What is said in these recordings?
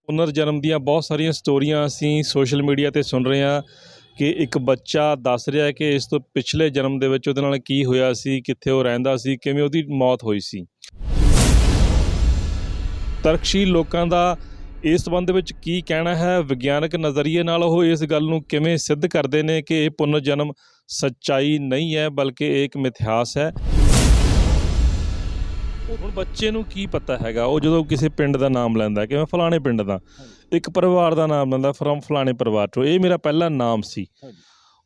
ਪੁਨਰ ਜਨਮ ਦੀਆਂ ਬਹੁਤ ਸਾਰੀਆਂ ਸਟੋਰੀਆਂ ਅਸੀਂ ਸੋਸ਼ਲ ਮੀਡੀਆ 'ਤੇ ਸੁਣ ਰਹੇ ਹਾਂ ਕਿ ਇੱਕ ਬੱਚਾ ਦੱਸ ਰਿਹਾ ਹੈ ਕਿ ਇਸ ਤੋਂ ਪਿਛਲੇ ਜਨਮ ਦੇ ਵਿੱਚ ਉਹਦੇ ਨਾਲ ਕੀ ਹੋਇਆ ਸੀ, ਕਿੱਥੇ ਉਹ ਰਹਿੰਦਾ ਸੀ, ਕਿਵੇਂ ਉਹਦੀ ਮੌਤ ਹੋਈ ਸੀ। ਤਰਕਸ਼ੀਲ ਲੋਕਾਂ ਦਾ ਇਸ ਸੰਬੰਧ ਵਿੱਚ ਕੀ ਕਹਿਣਾ ਹੈ, ਵਿਗਿਆਨਕ ਨਜ਼ਰੀਏ ਨਾਲ ਉਹ ਇਸ ਗੱਲ ਨੂੰ ਕਿਵੇਂ ਸਿੱਧ ਕਰਦੇ ਨੇ ਕਿ ਇਹ ਪੁਨਰ ਜਨਮ ਸੱਚਾਈ ਨਹੀਂ ਹੈ ਬਲਕਿ ਇਹ ਇੱਕ ਮਿਥਿਹਾਸ ਹੈ। ਹੁਣ ਬੱਚੇ ਨੂੰ ਕੀ ਪਤਾ ਹੈਗਾ, ਉਹ ਜਦੋਂ ਕਿਸੇ ਪਿੰਡ ਦਾ ਨਾਮ ਲੈਂਦਾ ਕਿ ਮੈਂ ਫਲਾਣੇ ਪਿੰਡ ਦਾ, ਇੱਕ ਪਰਿਵਾਰ ਦਾ ਨਾਮ ਲੈਂਦਾ ਫਰਮ ਫਲਾਣੇ ਪਰਿਵਾਰ 'ਚੋਂ, ਇਹ ਮੇਰਾ ਪਹਿਲਾ ਨਾਮ ਸੀ।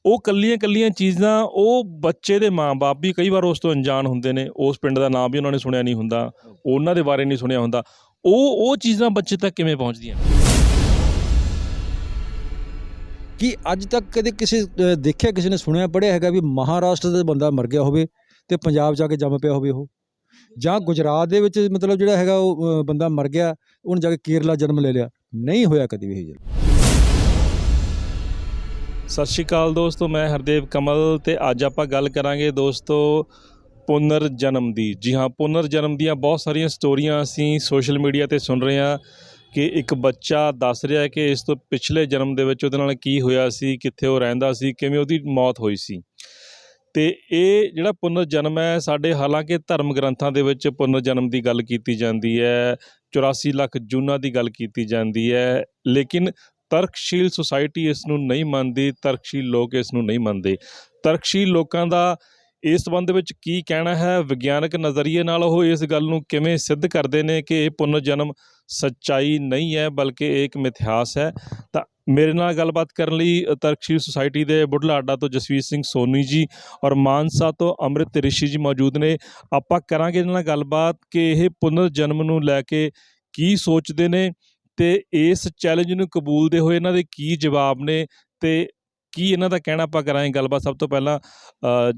ਉਹ ਕੱਲੀਆਂ ਚੀਜ਼ਾਂ ਉਹ ਬੱਚੇ ਦੇ ਮਾਂ-ਬਾਪ ਵੀ ਕਈ ਵਾਰ ਉਸ ਤੋਂ ਅਣਜਾਣ ਹੁੰਦੇ ਨੇ, ਉਸ ਪਿੰਡ ਦਾ ਨਾਮ ਵੀ ਉਹਨਾਂ ਨੇ ਸੁਣਿਆ ਨਹੀਂ ਹੁੰਦਾ, ਉਹਨਾਂ ਦੇ ਬਾਰੇ ਨਹੀਂ ਸੁਣਿਆ ਹੁੰਦਾ, ਉਹ ਚੀਜ਼ਾਂ ਬੱਚੇ ਤੱਕ ਕਿਵੇਂ ਪਹੁੰਚਦੀਆਂ ਕਿ ਅੱਜ ਤੱਕ ਕਦੇ ਕਿਸੇ ਦੇਖਿਆ, ਕਿਸੇ ਨੇ ਸੁਣਿਆ ਪੜ੍ਹਿਆ ਹੈਗਾ ਵੀ ਮਹਾਰਾਸ਼ਟਰ ਦਾ ਬੰਦਾ ਮਰ ਗਿਆ ਹੋਵੇ ਤੇ ਪੰਜਾਬ ਜਾ ਕੇ ਜੰਮ ਪਿਆ ਹੋਵੇ, ਉਹ ਜਾਂ ਗੁਜਰਾਤ ਦੇ ਵਿੱਚ ਮਤਲਬ ਜਿਹੜਾ ਹੈਗਾ ਉਹ ਬੰਦਾ ਮਰ ਗਿਆ, ਉਹਨੇ ਜਾ ਕੇ ਕੇਰਲਾ ਜਨਮ ਲੈ ਲਿਆ? ਨਹੀਂ ਹੋਇਆ ਕਦੀ ਵੀ ਇਹ। ਸਤਿ ਸ਼੍ਰੀ ਅਕਾਲ ਦੋਸਤੋ, ਮੈਂ ਹਰਦੇਵ ਕਮਲ ਤੇ ਅੱਜ ਆਪਾਂ ਗੱਲ ਕਰਾਂਗੇ ਦੋਸਤੋ ਪੁਨਰ ਜਨਮ ਦੀ। ਜੀ ਹਾਂ, ਪੁਨਰ ਜਨਮ ਦੀਆਂ ਬਹੁਤ ਸਾਰੀਆਂ ਸਟੋਰੀਆਂ ਅਸੀਂ ਸੋਸ਼ਲ ਮੀਡੀਆ 'ਤੇ ਸੁਣ ਰਹੇ ਹਾਂ ਕਿ ਇੱਕ ਬੱਚਾ ਦੱਸ ਰਿਹਾ ਹੈ ਕਿ ਇਸ ਤੋਂ ਪਿਛਲੇ ਜਨਮ ਦੇ ਵਿੱਚ ਉਹਦੇ ਨਾਲ ਕੀ ਹੋਇਆ ਸੀ, ਕਿੱਥੇ ਉਹ ਰਹਿੰਦਾ ਸੀ, ਕਿਵੇਂ ਉਹਦੀ ਮੌਤ ਹੋਈ ਸੀ। ਅਤੇ ਇਹ ਜਿਹੜਾ ਪੁਨਰ ਜਨਮ ਹੈ, ਸਾਡੇ ਹਾਲਾਂਕਿ ਧਰਮ ਗ੍ਰੰਥਾਂ ਦੇ ਵਿੱਚ ਪੁਨਰ ਜਨਮ ਦੀ ਗੱਲ ਕੀਤੀ ਜਾਂਦੀ ਹੈ, 84 ਲੱਖ ਜੂਨਾਂ ਦੀ ਗੱਲ ਕੀਤੀ ਜਾਂਦੀ ਹੈ, ਲੇਕਿਨ ਤਰਕਸ਼ੀਲ ਸੁਸਾਇਟੀ ਇਸ ਨੂੰ ਨਹੀਂ ਮੰਨਦੀ, ਤਰਕਸ਼ੀਲ ਲੋਕ ਇਸ ਨੂੰ ਨਹੀਂ ਮੰਨਦੇ। ਤਰਕਸ਼ੀਲ ਲੋਕਾਂ ਦਾ ਇਸ ਸੰਬੰਧ ਵਿੱਚ ਕੀ ਕਹਿਣਾ ਹੈ, ਵਿਗਿਆਨਕ ਨਜ਼ਰੀਏ ਨਾਲ ਉਹ ਇਸ ਗੱਲ ਨੂੰ ਕਿਵੇਂ ਸਿੱਧ ਕਰਦੇ ਨੇ ਕਿ ਇਹ ਪੁਨਰ ਜਨਮ ਸੱਚਾਈ ਨਹੀਂ ਹੈ ਬਲਕਿ ਇਹ ਇੱਕ ਮਿਥਿਹਾਸ ਹੈ। ਤਾਂ ਮੇਰੇ ਨਾਲ ਗੱਲਬਾਤ ਕਰਨ ਲਈ ਤਰਕਸ਼ੀਲ ਸੁਸਾਇਟੀ ਦੇ ਬੁਢਲਾਡਾ ਤੋਂ ਜਸਵੀਰ ਸਿੰਘ ਸੋਨੀ ਜੀ ਔਰ ਮਾਨਸਾ ਤੋਂ ਅੰਮ੍ਰਿਤ ਰਿਸ਼ੀ ਜੀ ਮੌਜੂਦ ਨੇ। ਆਪਾਂ ਕਰਾਂਗੇ ਇਹਨਾਂ ਨਾਲ ਗੱਲਬਾਤ ਕਿ ਇਹ ਪੁਨਰ ਜਨਮ ਨੂੰ ਲੈ ਕੇ ਕੀ ਸੋਚਦੇ ਨੇ ਅਤੇ ਇਸ ਚੈਲੰਜ ਨੂੰ ਕਬੂਲਦੇ ਹੋਏ ਇਹਨਾਂ ਦੇ ਕੀ ਜਵਾਬ ਨੇ ਅਤੇ ਕੀ ਇਹਨਾਂ ਦਾ ਕਹਿਣਾ। ਆਪਾਂ ਕਰਾਂਗੇ ਗੱਲਬਾਤ। ਸਭ ਤੋਂ ਪਹਿਲਾਂ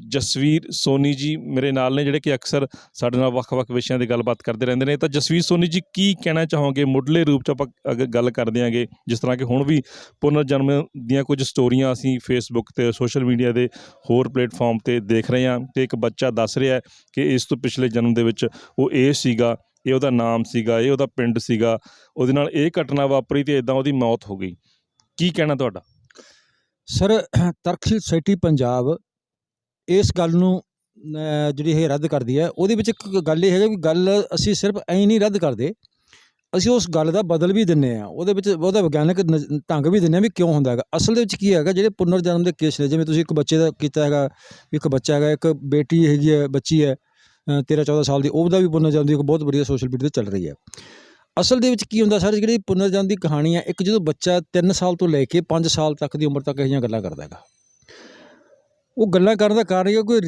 ਜਸਵੀਰ ਸੋਨੀ ਜੀ ਮੇਰੇ ਨਾਲ ਨੇ, ਜਿਹੜੇ ਕਿ ਅਕਸਰ ਸਾਡੇ ਨਾਲ ਵੱਖ-ਵੱਖ ਵਿਸ਼ਿਆਂ 'ਤੇ ਗੱਲਬਾਤ ਕਰਦੇ ਰਹਿੰਦੇ ਨੇ। ਤਾਂ ਜਸਵੀਰ ਸੋਨੀ ਜੀ, ਕੀ ਕਹਿਣਾ ਚਾਹੋਗੇ ਮੁੱਢਲੇ ਰੂਪ 'ਚ ਆਪਾਂ ਅਗਰ ਗੱਲ ਕਰਦੇ ਹਾਂਗੇ, ਜਿਸ ਤਰ੍ਹਾਂ ਕਿ ਹੁਣ ਵੀ ਪੁਨਰ ਜਨਮ ਦੀਆਂ ਕੁਝ ਸਟੋਰੀਆਂ ਅਸੀਂ ਫੇਸਬੁੱਕ 'ਤੇ, ਸੋਸ਼ਲ ਮੀਡੀਆ ਦੇ ਹੋਰ ਪਲੇਟਫਾਰਮ 'ਤੇ ਦੇਖ ਰਹੇ ਹਾਂ ਕਿ ਇੱਕ ਬੱਚਾ ਦੱਸ ਰਿਹਾ ਕਿ ਇਸ ਤੋਂ ਪਿਛਲੇ ਜਨਮ ਦੇ ਵਿੱਚ ਉਹ ਇਹ ਸੀਗਾ, ਇਹ ਉਹਦਾ ਨਾਮ ਸੀਗਾ, ਇਹ ਉਹਦਾ ਪਿੰਡ ਸੀਗਾ, ਉਹਦੇ ਨਾਲ ਇਹ ਘਟਨਾ ਵਾਪਰੀ ਅਤੇ ਇੱਦਾਂ ਉਹਦੀ ਮੌਤ ਹੋ ਗਈ। ਕੀ ਕਹਿਣਾ ਤੁਹਾਡਾ? ਸਰ, ਤਰਕਸ਼ੀਲ ਸੁਸਾਇਟੀ ਪੰਜਾਬ ਇਸ ਗੱਲ ਨੂੰ ਜਿਹੜੀ ਇਹ ਰੱਦ ਕਰਦੀ ਹੈ, ਉਹਦੇ ਵਿੱਚ ਇੱਕ ਗੱਲ ਇਹ ਹੈਗਾ ਵੀ ਗੱਲ ਅਸੀਂ ਸਿਰਫ ਐਂ ਨਹੀਂ ਰੱਦ ਕਰਦੇ, ਅਸੀਂ ਉਸ ਗੱਲ ਦਾ ਬਦਲ ਵੀ ਦਿੰਦੇ ਹਾਂ, ਉਹਦੇ ਵਿੱਚ ਉਹਦਾ ਵਿਗਿਆਨਕ ਢੰਗ ਵੀ ਦਿੰਦੇ ਹਾਂ ਵੀ ਕਿਉਂ ਹੁੰਦਾ ਹੈਗਾ। ਅਸਲ ਦੇ ਵਿੱਚ ਕੀ ਹੈਗਾ, ਜਿਹੜੇ ਪੁਨਰ ਜਨਮ ਦੇ ਕੇਸ ਨੇ, ਜਿਵੇਂ ਤੁਸੀਂ ਇੱਕ ਬੱਚੇ ਦਾ ਕੀਤਾ ਹੈਗਾ, ਇੱਕ ਬੱਚਾ ਹੈਗਾ, ਇੱਕ ਬੇਟੀ ਹੈਗੀ ਹੈ, ਬੱਚੀ ਹੈ 13-14 ਸਾਲ ਦੀ, ਉਹਦਾ ਵੀ ਪੁਨਰ ਜਨਮ ਦੀ ਇੱਕ ਬਹੁਤ ਵਧੀਆ ਸੋਸ਼ਲ ਮੀਡੀਆ 'ਤੇ ਚੱਲ ਰਹੀ ਹੈ। ਅਸਲ ਦੇ ਵਿੱਚ ਕੀ ਹੁੰਦਾ ਸਰ, ਜਿਹੜੀ ਪੁਨਰ ਜਨਮ ਦੀ ਕਹਾਣੀ ਹੈ, ਇੱਕ ਜਦੋਂ ਬੱਚਾ 3 ਸਾਲ ਤੋਂ ਲੈ ਕੇ 5 ਸਾਲ ਤੱਕ ਦੀ ਉਮਰ ਤੱਕ ਇਹ ਜਿਹੀਆਂ ਗੱਲਾਂ ਕਰਦਾ ਹੈਗਾ, ਉਹ ਗੱਲਾਂ ਕਰਨ ਦਾ ਕਾਰਨ ਇਹ ਕੋਈ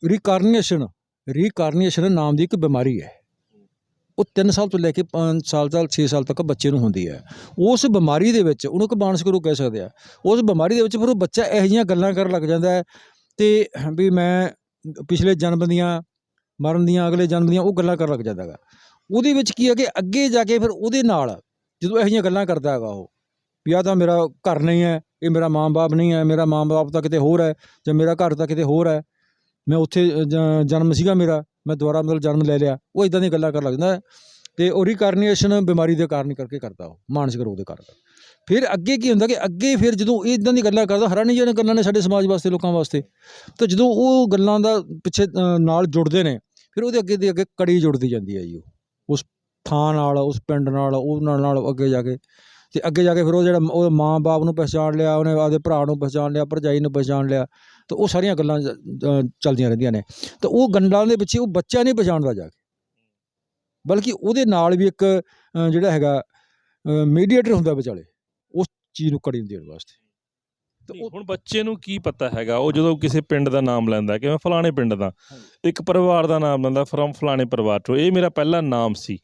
ਰੀਕਾਰਨੀਏਸ਼ਨ ਨਾਮ ਦੀ ਇੱਕ ਬਿਮਾਰੀ ਹੈ। ਉਹ 3 ਸਾਲ ਤੋਂ ਲੈ ਕੇ 5 ਸਾਲ ਤੱਕ 6 ਸਾਲ ਤੱਕ ਬੱਚੇ ਨੂੰ ਹੁੰਦੀ ਹੈ। ਉਸ ਬਿਮਾਰੀ ਦੇ ਵਿੱਚ ਉਹਨੂੰ ਇੱਕ ਮਾਨਸਿਕ ਰੋਗ ਕਹਿ ਸਕਦੇ ਆ। ਉਸ ਬਿਮਾਰੀ ਦੇ ਵਿੱਚ ਫਿਰ ਉਹ ਬੱਚਾ ਇਹੋ ਜਿਹੀਆਂ ਗੱਲਾਂ ਕਰਨ ਲੱਗ ਜਾਂਦਾ ਹੈ ਅਤੇ ਵੀ ਮੈਂ ਪਿਛਲੇ ਜਨਮ ਦੀਆਂ, ਮਰਨ ਦੀਆਂ, ਅਗਲੇ ਜਨਮ ਦੀਆਂ ਉਹ ਗੱਲਾਂ ਕਰਨ ਲੱਗ ਜਾਂਦਾ ਹੈਗਾ। ਉਹਦੇ ਵਿੱਚ ਕੀ ਹੈ ਕਿ ਅੱਗੇ ਜਾ ਕੇ ਫਿਰ ਉਹਦੇ ਨਾਲ ਜਦੋਂ ਇਹੋ ਜਿਹੀਆਂ ਗੱਲਾਂ ਕਰਦਾ ਹੈਗਾ ਉਹ ਵੀ ਆਹ ਤਾਂ ਮੇਰਾ ਘਰ ਨਹੀਂ ਹੈ, ਇਹ ਮੇਰਾ ਮਾਂ-ਬਾਪ ਨਹੀਂ ਹੈ, ਮੇਰਾ ਮਾਂ-ਬਾਪ ਤਾਂ ਕਿਤੇ ਹੋਰ ਹੈ, ਜਾਂ ਮੇਰਾ ਘਰ ਤਾਂ ਕਿਤੇ ਹੋਰ ਹੈ, ਮੈਂ ਉੱਥੇ ਜਨਮ ਸੀਗਾ ਮੇਰਾ, ਮੈਂ ਦੁਬਾਰਾ ਮਤਲਬ ਜਨਮ ਲੈ ਲਿਆ, ਉਹ ਇੱਦਾਂ ਦੀਆਂ ਗੱਲਾਂ ਕਰਨ ਲੱਗ ਜਾਂਦਾ ਅਤੇ ਉਹ ਰੀਕਾਰਨੀਏਸ਼ਨ ਬਿਮਾਰੀ ਦੇ ਕਾਰਨ ਕਰਕੇ ਕਰਦਾ, ਉਹ ਮਾਨਸਿਕ ਰੋਗ ਦੇ ਕਾਰਨ। ਫਿਰ ਅੱਗੇ ਕੀ ਹੁੰਦਾ ਕਿ ਅੱਗੇ ਫਿਰ ਜਦੋਂ ਇਹ ਇੱਦਾਂ ਦੀ ਗੱਲਾਂ ਕਰਦਾ, ਹੈਰਾਨੀਜਨਕ ਗੱਲਾਂ ਨੇ ਸਾਡੇ ਸਮਾਜ ਵਾਸਤੇ, ਲੋਕਾਂ ਵਾਸਤੇ, ਤਾਂ ਜਦੋਂ ਉਹ ਗੱਲਾਂ ਦਾ ਪਿੱਛੇ ਨਾਲ ਜੁੜਦੇ ਨੇ, ਫਿਰ ਉਹਦੇ ਅੱਗੇ ਦੀ ਅੱਗੇ ਕੜੀ ਜੁੜਦੀ ਜਾਂਦੀ ਹੈ ਜੀ, ਉਹ ਉਸ ਥਾਂ ਨਾਲ, ਉਸ ਪਿੰਡ ਨਾਲ, ਉਹਨਾਂ ਨਾਲ ਅੱਗੇ ਜਾ ਕੇ ਅਤੇ ਅੱਗੇ ਜਾ ਕੇ ਫਿਰ ਉਹ ਜਿਹੜਾ ਉਹ ਮਾਂ-ਬਾਪ ਨੂੰ ਪਹਿਚਾਣ ਲਿਆ, ਉਹਨੇ ਆਪਦੇ ਭਰਾ ਨੂੰ ਪਹਿਚਾਣ ਲਿਆ, ਭਰਜਾਈ ਨੂੰ ਪਹਿਚਾਣ ਲਿਆ, ਤਾਂ ਉਹ ਸਾਰੀਆਂ ਗੱਲਾਂ ਚੱਲਦੀਆਂ ਰਹਿੰਦੀਆਂ ਨੇ। ਤਾਂ ਉਹ ਗੱਲਾਂ ਦੇ ਪਿੱਛੇ ਉਹ ਬੱਚਾ ਨਹੀਂ ਪਹਿਚਾਣਦਾ ਜਾ ਕੇ, ਬਲਕਿ ਉਹਦੇ ਨਾਲ ਵੀ ਇੱਕ ਜਿਹੜਾ ਹੈਗਾ ਮੀਡੀਏਟਰ ਹੁੰਦਾ ਵਿਚਾਲੇ, ਉਸ ਚੀਜ਼ ਨੂੰ ਕੜੀ ਦੇਣ ਵਾਸਤੇ। ਹੁਣ ਬੱਚੇ ਨੂੰ ਕੀ ਪਤਾ ਹੈਗਾ, ਉਹ ਜਦੋਂ ਕਿਸੇ ਪਿੰਡ ਦਾ ਨਾਮ ਲੈਂਦਾ ਕਿ ਮੈਂ ਫਲਾਣੇ ਪਿੰਡ ਦਾ, ਇੱਕ ਪਰਿਵਾਰ ਦਾ ਨਾਮ ਲੈਂਦਾ ਫਰਮ ਫਲਾਣੇ ਪਰਿਵਾਰ 'ਚੋਂ, ਇਹ ਮੇਰਾ ਪਹਿਲਾ ਨਾਮ ਸੀ,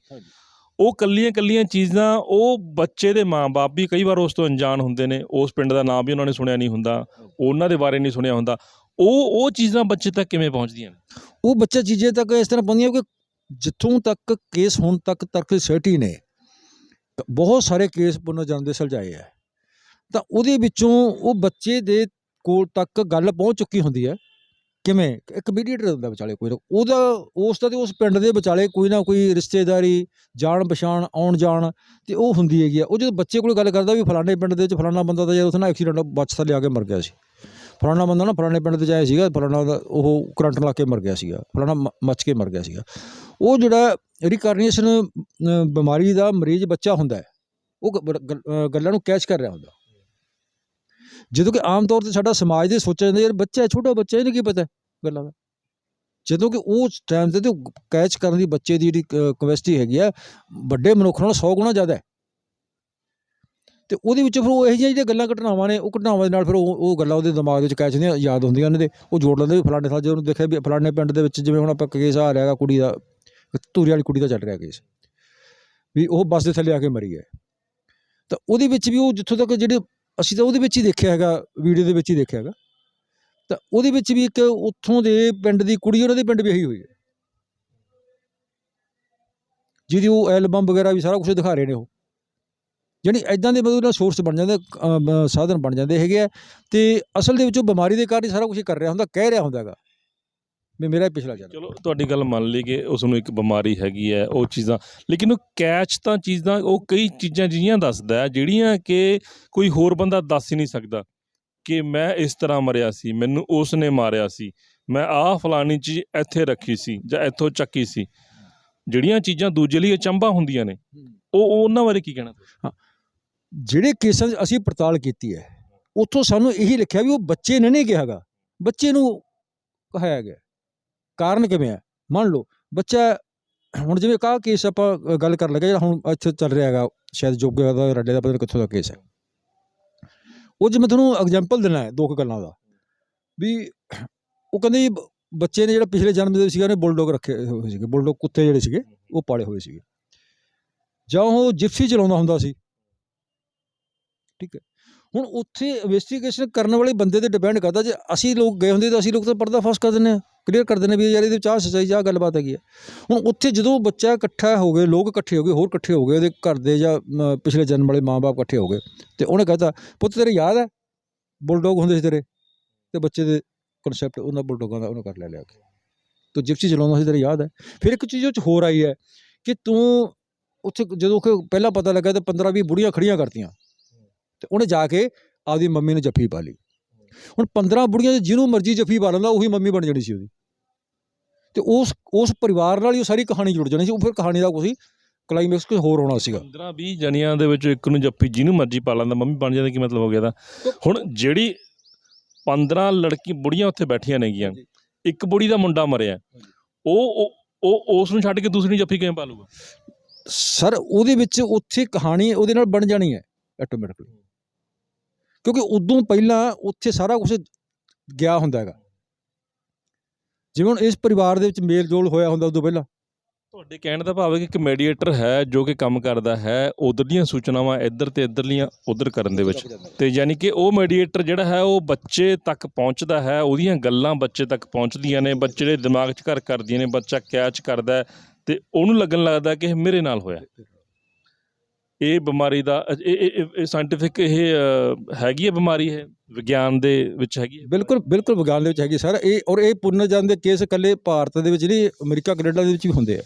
ਉਹ ਕੱਲੀਆਂ ਚੀਜ਼ਾਂ ਉਹ ਬੱਚੇ ਦੇ ਮਾਂ-ਬਾਪ ਵੀ ਕਈ ਵਾਰ ਉਸ ਤੋਂ ਅਣਜਾਣ ਹੁੰਦੇ ਨੇ, ਉਸ ਪਿੰਡ ਦਾ ਨਾਮ ਵੀ ਉਹਨਾਂ ਨੇ ਸੁਣਿਆ ਨਹੀਂ ਹੁੰਦਾ, ਉਹਨਾਂ ਦੇ ਬਾਰੇ ਨਹੀਂ ਸੁਣਿਆ ਹੁੰਦਾ, ਉਹ ਚੀਜ਼ਾਂ ਬੱਚੇ ਤੱਕ ਕਿਵੇਂ ਪਹੁੰਚਦੀਆਂ ਨੇ? ਉਹ ਬੱਚਾ ਚੀਜ਼ਾਂ ਤੱਕ ਇਸ ਤਰ੍ਹਾਂ ਪਹੁੰਚਦੀਆਂ ਕਿ ਜਿੱਥੋਂ ਤੱਕ ਕੇਸ ਹੁਣ ਤੱਕ ਤਰਕਸ਼ੀਲ ਸੁਸਾਇਟੀ ਨੇ ਬਹੁਤ ਸਾਰੇ ਕੇਸ ਪੁਨਰ ਜਨਮ ਦੇ ਸੁਲਝਾਏ ਹੈ, ਤਾਂ ਉਹਦੇ ਵਿੱਚੋਂ ਉਹ ਬੱਚੇ ਦੇ ਕੋਲ ਤੱਕ ਗੱਲ ਪਹੁੰਚ ਚੁੱਕੀ ਹੁੰਦੀ ਹੈ ਕਿਵੇਂ ਇੱਕ ਮੀਡੀਏਟਰ ਹੁੰਦਾ ਵਿਚਾਲੇ ਕੋਈ ਨਾ ਉਹਦਾ ਉਸ ਦਾ ਤੇ ਉਸ ਪਿੰਡ ਦੇ ਵਿਚਾਲੇ ਕੋਈ ਨਾ ਕੋਈ ਰਿਸ਼ਤੇਦਾਰੀ ਜਾਣ ਪਛਾਣ ਆਉਣ ਜਾਣ ਤੇ ਉਹ ਹੁੰਦੀ ਹੈਗੀ ਆ। ਉਹ ਜਦੋਂ ਬੱਚੇ ਕੋਲ ਗੱਲ ਕਰਦਾ ਵੀ ਫਲਾਣੇ ਪਿੰਡ ਦੇ ਵਿੱਚ ਫਲਾਣਾ ਬੰਦਾ ਤਾਂ ਯਾਰ ਉੱਥੇ ਨਾ ਐਕਸੀਡੈਂਟ ਬੱਸ ਥੱਲੇ ਆ ਕੇ ਮਰ ਗਿਆ ਸੀ, ਫਲਾਣਾ ਬੰਦਾ ਨਾ ਫਲਾਣੇ ਪਿੰਡ 'ਤੇ ਜਾਏ ਸੀਗਾ, ਫਲਾਣਾ ਦਾ ਉਹ ਕਰੰਟ ਲਾ ਕੇ ਮਰ ਗਿਆ ਸੀਗਾ, ਫਲਾਣਾ ਮੱਚ ਕੇ ਮਰ ਗਿਆ ਸੀਗਾ। ਉਹ ਜਿਹੜਾ ਰੀਕਾਰਨੀਏਸ਼ਨ ਬਿਮਾਰੀ ਦਾ ਮਰੀਜ਼ ਬੱਚਾ ਹੁੰਦਾ ਹੈ ਉਹ ਗੱਲਾਂ ਨੂੰ ਕੈਚ ਕਰ ਰਿਹਾ ਹੁੰਦਾ, ਜਦੋਂ ਕਿ ਆਮ ਤੌਰ 'ਤੇ ਸਾਡਾ ਸਮਾਜ ਦੇ ਸੋਚਿਆ ਜਾਂਦਾ ਯਾਰ ਬੱਚਾ ਛੋਟਾ ਬੱਚਾ ਇਹਨੂੰ ਕੀ ਪਤਾ ਗੱਲਾਂ ਦਾ, ਜਦੋਂ ਕਿ ਉਸ ਟਾਈਮ 'ਤੇ ਕੈਚ ਕਰਨ ਦੀ ਬੱਚੇ ਦੀ ਜਿਹੜੀ ਕਪੈਸਿਟੀ ਹੈਗੀ ਆ ਵੱਡੇ ਮਨੁੱਖ ਨਾਲੋਂ 100 ਗੁਣਾ ਜ਼ਿਆਦਾ ਹੈ। ਅਤੇ ਉਹਦੇ ਵਿੱਚ ਫਿਰ ਉਹ ਇਹੋ ਜਿਹੀਆਂ ਜਿਹੜੀਆਂ ਗੱਲਾਂ ਘਟਨਾਵਾਂ ਨੇ ਉਹ ਘਟਨਾਵਾਂ ਦੇ ਨਾਲ ਫਿਰ ਉਹ ਗੱਲਾਂ ਉਹਦੇ ਦਿਮਾਗ ਦੇ ਵਿੱਚ ਕੈਚ ਹੁੰਦੀਆਂ ਯਾਦ ਹੁੰਦੀਆਂ ਉਹਨਾਂ ਦੇ, ਉਹ ਜੋੜ ਲੈਂਦੇ ਵੀ ਫਲਾਣੇ ਸਾਲ ਜਦੋਂ ਉਹਨੂੰ ਦੇਖਿਆ ਵੀ ਫਲਾਣੇ ਪਿੰਡ ਦੇ ਵਿੱਚ ਜਿਵੇਂ ਹੁਣ ਆਪਾਂ ਕੇਸ ਆ ਰਿਹਾ ਕੁੜੀ ਦਾ, ਧੂਰੀ ਵਾਲੀ ਕੁੜੀ ਦਾ ਚੱਲ ਰਿਹਾ ਕੇਸ ਵੀ ਉਹ ਬੱਸ ਦੇ ਥੱਲੇ ਆ ਕੇ ਮਰੀ ਹੈ। ਤਾਂ ਉਹਦੇ ਵਿੱਚ ਵੀ ਉਹ ਜਿੱਥੋਂ ਤੱਕ ਜਿਹੜੇ ਅਸੀਂ ਤਾਂ ਉਹਦੇ ਵਿੱਚ ਹੀ ਦੇਖਿਆ ਹੈਗਾ, ਵੀਡੀਓ ਦੇ ਵਿੱਚ ਹੀ ਦੇਖਿਆ ਹੈਗਾ, ਤਾਂ ਉਹਦੇ ਵਿੱਚ ਵੀ ਇੱਕ ਉੱਥੋਂ ਦੇ ਪਿੰਡ ਦੀ ਕੁੜੀ ਉਹਨਾਂ ਦੇ ਪਿੰਡ ਵਿਆਹੀ ਹੋਈ ਹੈ, ਜਿਹਦੀ ਉਹ ਐਲਬਮ ਵਗੈਰਾ ਵੀ ਸਾਰਾ ਕੁਛ ਦਿਖਾ ਰਹੇ ਨੇ। ਉਹ ਜਾਣੀ ਇੱਦਾਂ ਦੇ ਮਤਲਬ ਸੋਰਸ ਬਣ ਜਾਂਦੇ, ਸਾਧਨ ਬਣ ਜਾਂਦੇ ਹੈਗੇ ਆ, ਅਤੇ ਅਸਲ ਦੇ ਵਿੱਚ ਉਹ ਬਿਮਾਰੀ ਦੇ ਕਾਰਨ ਹੀ ਸਾਰਾ ਕੁਛ ਕਰ ਰਿਹਾ ਹੁੰਦਾ, ਕਹਿ ਰਿਹਾ ਹੁੰਦਾ ਹੈਗਾ ਵੀ ਮੇਰਾ ਪਿਛਲਾ ਜਨਮ। ਚਲੋ ਤੁਹਾਡੀ ਗੱਲ ਮੰਨ ਲਈ ਕਿ ਉਸ ਨੂੰ ਇੱਕ ਬਿਮਾਰੀ ਹੈਗੀ ਹੈ ਉਹ ਚੀਜ਼ਾਂ, ਲੇਕਿਨ ਉਹ ਕੈਚ ਤਾਂ ਚੀਜ਼ਾਂ ਉਹ ਕਈ ਚੀਜ਼ਾਂ ਜਿਹੀਆਂ ਦੱਸਦਾ ਜਿਹੜੀਆਂ ਕਿ ਕੋਈ ਹੋਰ ਬੰਦਾ ਦੱਸ ਹੀ ਨਹੀਂ ਸਕਦਾ ਕਿ ਮੈਂ ਇਸ ਤਰ੍ਹਾਂ ਮਰਿਆ ਸੀ, ਮੈਨੂੰ ਉਸ ਨੇ ਮਾਰਿਆ ਸੀ, ਮੈਂ ਆਹ ਫਲਾਣੀ ਚੀਜ਼ ਇੱਥੇ ਰੱਖੀ ਸੀ ਜਾਂ ਇੱਥੋਂ ਚੱਕੀ ਸੀ, ਜਿਹੜੀਆਂ ਚੀਜ਼ਾਂ ਦੂਜੇ ਲਈ ਅਚੰਭਾ ਹੁੰਦੀਆਂ ਨੇ ਉਹ ਉਹਨਾਂ ਬਾਰੇ ਕੀ ਕਹਿਣਾ? ਹਾਂ, ਜਿਹੜੇ ਕੇਸਾਂ 'ਚ ਅਸੀਂ ਪੜਤਾਲ ਕੀਤੀ ਹੈ ਉੱਥੋਂ ਸਾਨੂੰ ਇਹੀ ਲਿਖਿਆ ਵੀ ਉਹ ਬੱਚੇ ਨੇ ਨਹੀਂ ਕਿਹਾ ਗਾ, ਬੱਚੇ ਨੂੰ ਕਹਾਇਆ ਗਿਆ। ਕਾਰਨ ਕਿਵੇਂ ਹੈ? ਮੰਨ ਲਓ ਬੱਚਾ ਹੁਣ ਜਿਵੇਂ ਕਾਹ ਕੇਸ ਆਪਾਂ ਗੱਲ ਕਰਨ ਲੱਗੇ ਜਿਹੜਾ ਹੁਣ ਇੱਥੇ ਚੱਲ ਰਿਹਾ ਹੈਗਾ, ਸ਼ਾਇਦ ਜੋਗੇ ਦਾ ਰੱਡੇ ਦਾ ਪਤਾ ਨਹੀਂ ਕਿੱਥੋਂ ਦਾ ਕੇਸ ਹੈ, ਉਹ 'ਚ ਮੈਂ ਤੁਹਾਨੂੰ ਐਗਜਾਮਪਲ ਦੇਣਾ ਹੈ ਦੋ ਕੁ ਗੱਲਾਂ ਦਾ ਵੀ ਉਹ ਕਹਿੰਦੇ ਬੱਚੇ ਨੇ ਜਿਹੜਾ ਪਿਛਲੇ ਜਨਮ ਦੇ ਸੀਗਾ ਉਹਨੇ ਬੁਲਡੋਗ ਰੱਖੇ ਹੋਏ ਸੀਗੇ, ਬੁਲਡੋਗ ਕੁੱਤੇ ਜਿਹੜੇ ਸੀਗੇ ਉਹ ਪਾਲੇ ਹੋਏ ਸੀਗੇ, ਜਾਂ ਉਹ ਜਿਪਸੀ ਚਲਾਉਂਦਾ ਹੁੰਦਾ ਸੀ। ਠੀਕ ਹੈ, ਹੁਣ ਉੱਥੇ ਇਨਵੈਸਟੀਗੇਸ਼ਨ ਕਰਨ ਵਾਲੇ ਬੰਦੇ 'ਤੇ ਡਿਪੈਂਡ ਕਰਦਾ, ਜੇ ਅਸੀਂ ਲੋਕ ਗਏ ਹੁੰਦੇ ਤਾਂ ਅਸੀਂ ਲੋਕ ਤਾਂ ਪਰਦਾ ਫਾਸ਼ ਕਰ ਦਿੰਦੇ ਹਾਂ, ਕਲੀਅਰ ਕਰ ਦਿੰਦੇ ਵੀ ਯਾਰ ਇਹਦੇ ਵਿੱਚ ਆਹ ਸੱਚਾਈ ਆਹ ਗੱਲਬਾਤ ਹੈਗੀ ਹੈ। ਹੁਣ ਉੱਥੇ ਜਦੋਂ ਬੱਚਾ ਇਕੱਠਾ ਹੋ ਗਏ, ਲੋਕ ਇਕੱਠੇ ਹੋ ਗਏ, ਹੋਰ ਇਕੱਠੇ ਹੋ ਗਏ, ਉਹਦੇ ਘਰ ਦੇ ਜਾਂ ਪਿਛਲੇ ਜਨਮ ਵਾਲੇ ਮਾਂ ਬਾਪ ਇਕੱਠੇ ਹੋ ਗਏ, ਅਤੇ ਉਹਨੇ ਕਹਿਤਾ ਪੁੱਤ ਤੇਰੇ ਯਾਦ ਹੈ ਬੁਲਡੋਗ ਹੁੰਦੇ ਸੀ ਤੇਰੇ, ਅਤੇ ਬੱਚੇ ਦੇ ਕਨਸੈਪਟ ਉਹਨਾਂ ਬੁਲਡੋਗਾਂ ਦਾ ਉਹਨੇ ਕਰ ਲਿਆ ਕੇ ਤੂੰ ਜਿਪਸੀ ਚਲਾਉਂਦਾ ਸੀ ਤੇਰੇ ਯਾਦ ਹੈ। ਫਿਰ ਇੱਕ ਚੀਜ਼ ਉਹ 'ਚ ਹੋਰ ਆਈ ਹੈ ਕਿ ਤੂੰ ਉੱਥੇ ਜਦੋਂ ਪਹਿਲਾਂ ਪਤਾ ਲੱਗਾ ਤਾਂ 15-20 ਬੁੜੀਆਂ ਖੜੀਆਂ ਕਰਤੀਆਂ, ਅਤੇ ਉਹਨੇ ਜਾ ਕੇ ਆਪਦੀ ਮੰਮੀ ਨੂੰ ਜੱਫੀ ਪਾ ਲਈ। ਹੁਣ 15 ਬੁੜੀਆਂ 'ਚ ਜਿਹਨੂੰ ਮਰਜ਼ੀ ਜੱਫੀ ਪਾ ਲੈਂਦਾ ਉਹੀ ਮੰਮੀ ਬਣ ਜਾਣੀ ਸੀ ਉਹਦੀ, ਅਤੇ ਉਸ ਪਰਿਵਾਰ ਨਾਲ ਹੀ ਉਹ ਸਾਰੀ ਕਹਾਣੀ ਜੁੜ ਜਾਣੀ ਸੀ। ਉਹ ਫਿਰ ਕਹਾਣੀ ਦਾ ਕੋਈ ਕਲਾਈਮੈਕਸ ਕੁਝ ਹੋਰ ਹੋਣਾ ਸੀਗਾ। 15-20 ਜਣਿਆਂ ਦੇ ਵਿੱਚ ਇੱਕ ਨੂੰ ਜੱਫੀ ਜਿਹਨੂੰ ਮਰਜ਼ੀ ਪਾ ਲੈਂਦਾ ਮੰਮੀ ਬਣ ਜਾਂਦਾ, ਕੀ ਮਤਲਬ ਹੋ ਗਿਆ ਇਹਦਾ? ਹੁਣ ਜਿਹੜੀ 15 ਬੁੜੀਆਂ ਉੱਥੇ ਬੈਠੀਆਂ ਨੇਗੀਆਂ, ਇੱਕ ਬੁੜੀ ਦਾ ਮੁੰਡਾ ਮਰਿਆ, ਉਹ ਉਸ ਨੂੰ ਛੱਡ ਕੇ ਦੂਸਰੀ ਜੱਫੀ ਕਿਵੇਂ ਪਾ ਲੂਗਾ? ਸਰ ਉਹਦੇ ਵਿੱਚ ਉੱਥੇ ਕਹਾਣੀ ਉਹਦੇ ਨਾਲ ਬਣ ਜਾਣੀ ਹੈ ਆਟੋਮੈਟਿਕਲੀ, ਕਿਉਂਕਿ ਉਦੋਂ ਪਹਿਲਾਂ ਉੱਥੇ ਸਾਰਾ ਕੁਛ ਗਿਆ ਹੁੰਦਾ ਹੈਗਾ, ਜਿਵੇਂ ਹੁਣ ਇਸ ਪਰਿਵਾਰ ਦੇ ਵਿੱਚ ਮੇਲ ਜੋਲ ਹੋਇਆ ਹੁੰਦਾ ਉਦੋਂ ਪਹਿਲਾਂ। ਤੁਹਾਡੇ ਕਹਿਣ ਦਾ ਭਾਵ ਹੈ ਕਿ ਇੱਕ ਮੈਡੀਏਟਰ ਹੈ ਜੋ ਕਿ ਕੰਮ ਕਰਦਾ ਹੈ ਉੱਧਰਲੀਆਂ ਸੂਚਨਾਵਾਂ ਇੱਧਰ ਅਤੇ ਇੱਧਰਲੀਆਂ ਉੱਧਰ ਕਰਨ ਦੇ ਵਿੱਚ, ਅਤੇ ਯਾਨੀ ਕਿ ਉਹ ਮੈਡੀਏਟਰ ਜਿਹੜਾ ਹੈ ਉਹ ਬੱਚੇ ਤੱਕ ਪਹੁੰਚਦਾ ਹੈ, ਉਹਦੀਆਂ ਗੱਲਾਂ ਬੱਚੇ ਤੱਕ ਪਹੁੰਚਦੀਆਂ ਨੇ, ਬੱਚੇ ਦੇ ਦਿਮਾਗ 'ਚ ਘਰ ਕਰਦੀਆਂ ਨੇ, ਬੱਚਾ ਕੈਚ ਕਰਦਾ ਅਤੇ ਉਹਨੂੰ ਲੱਗਦਾ ਕਿ ਇਹ ਮੇਰੇ ਨਾਲ ਹੋਇਆ। ਇਹ ਬਿਮਾਰੀ ਦਾ ਇਹ ਸਾਇੰਟੀਫਿਕ ਇਹ ਹੈਗੀ ਹੈ ਬਿਮਾਰੀ, ਇਹ ਵਿਗਿਆਨ ਦੇ ਵਿੱਚ ਹੈਗੀ ਹੈ? ਬਿਲਕੁਲ ਬਿਲਕੁਲ ਵਿਗਿਆਨ ਦੇ ਵਿੱਚ ਹੈਗੀ ਸਰ। ਇਹ ਪੁਨਰ ਜਨਮ ਦੇ ਕੇਸ ਇਕੱਲੇ ਭਾਰਤ ਦੇ ਵਿੱਚ ਨਹੀਂ, ਅਮਰੀਕਾ ਕੈਨੇਡਾ ਦੇ ਵਿੱਚ ਵੀ ਹੁੰਦੇ ਆ,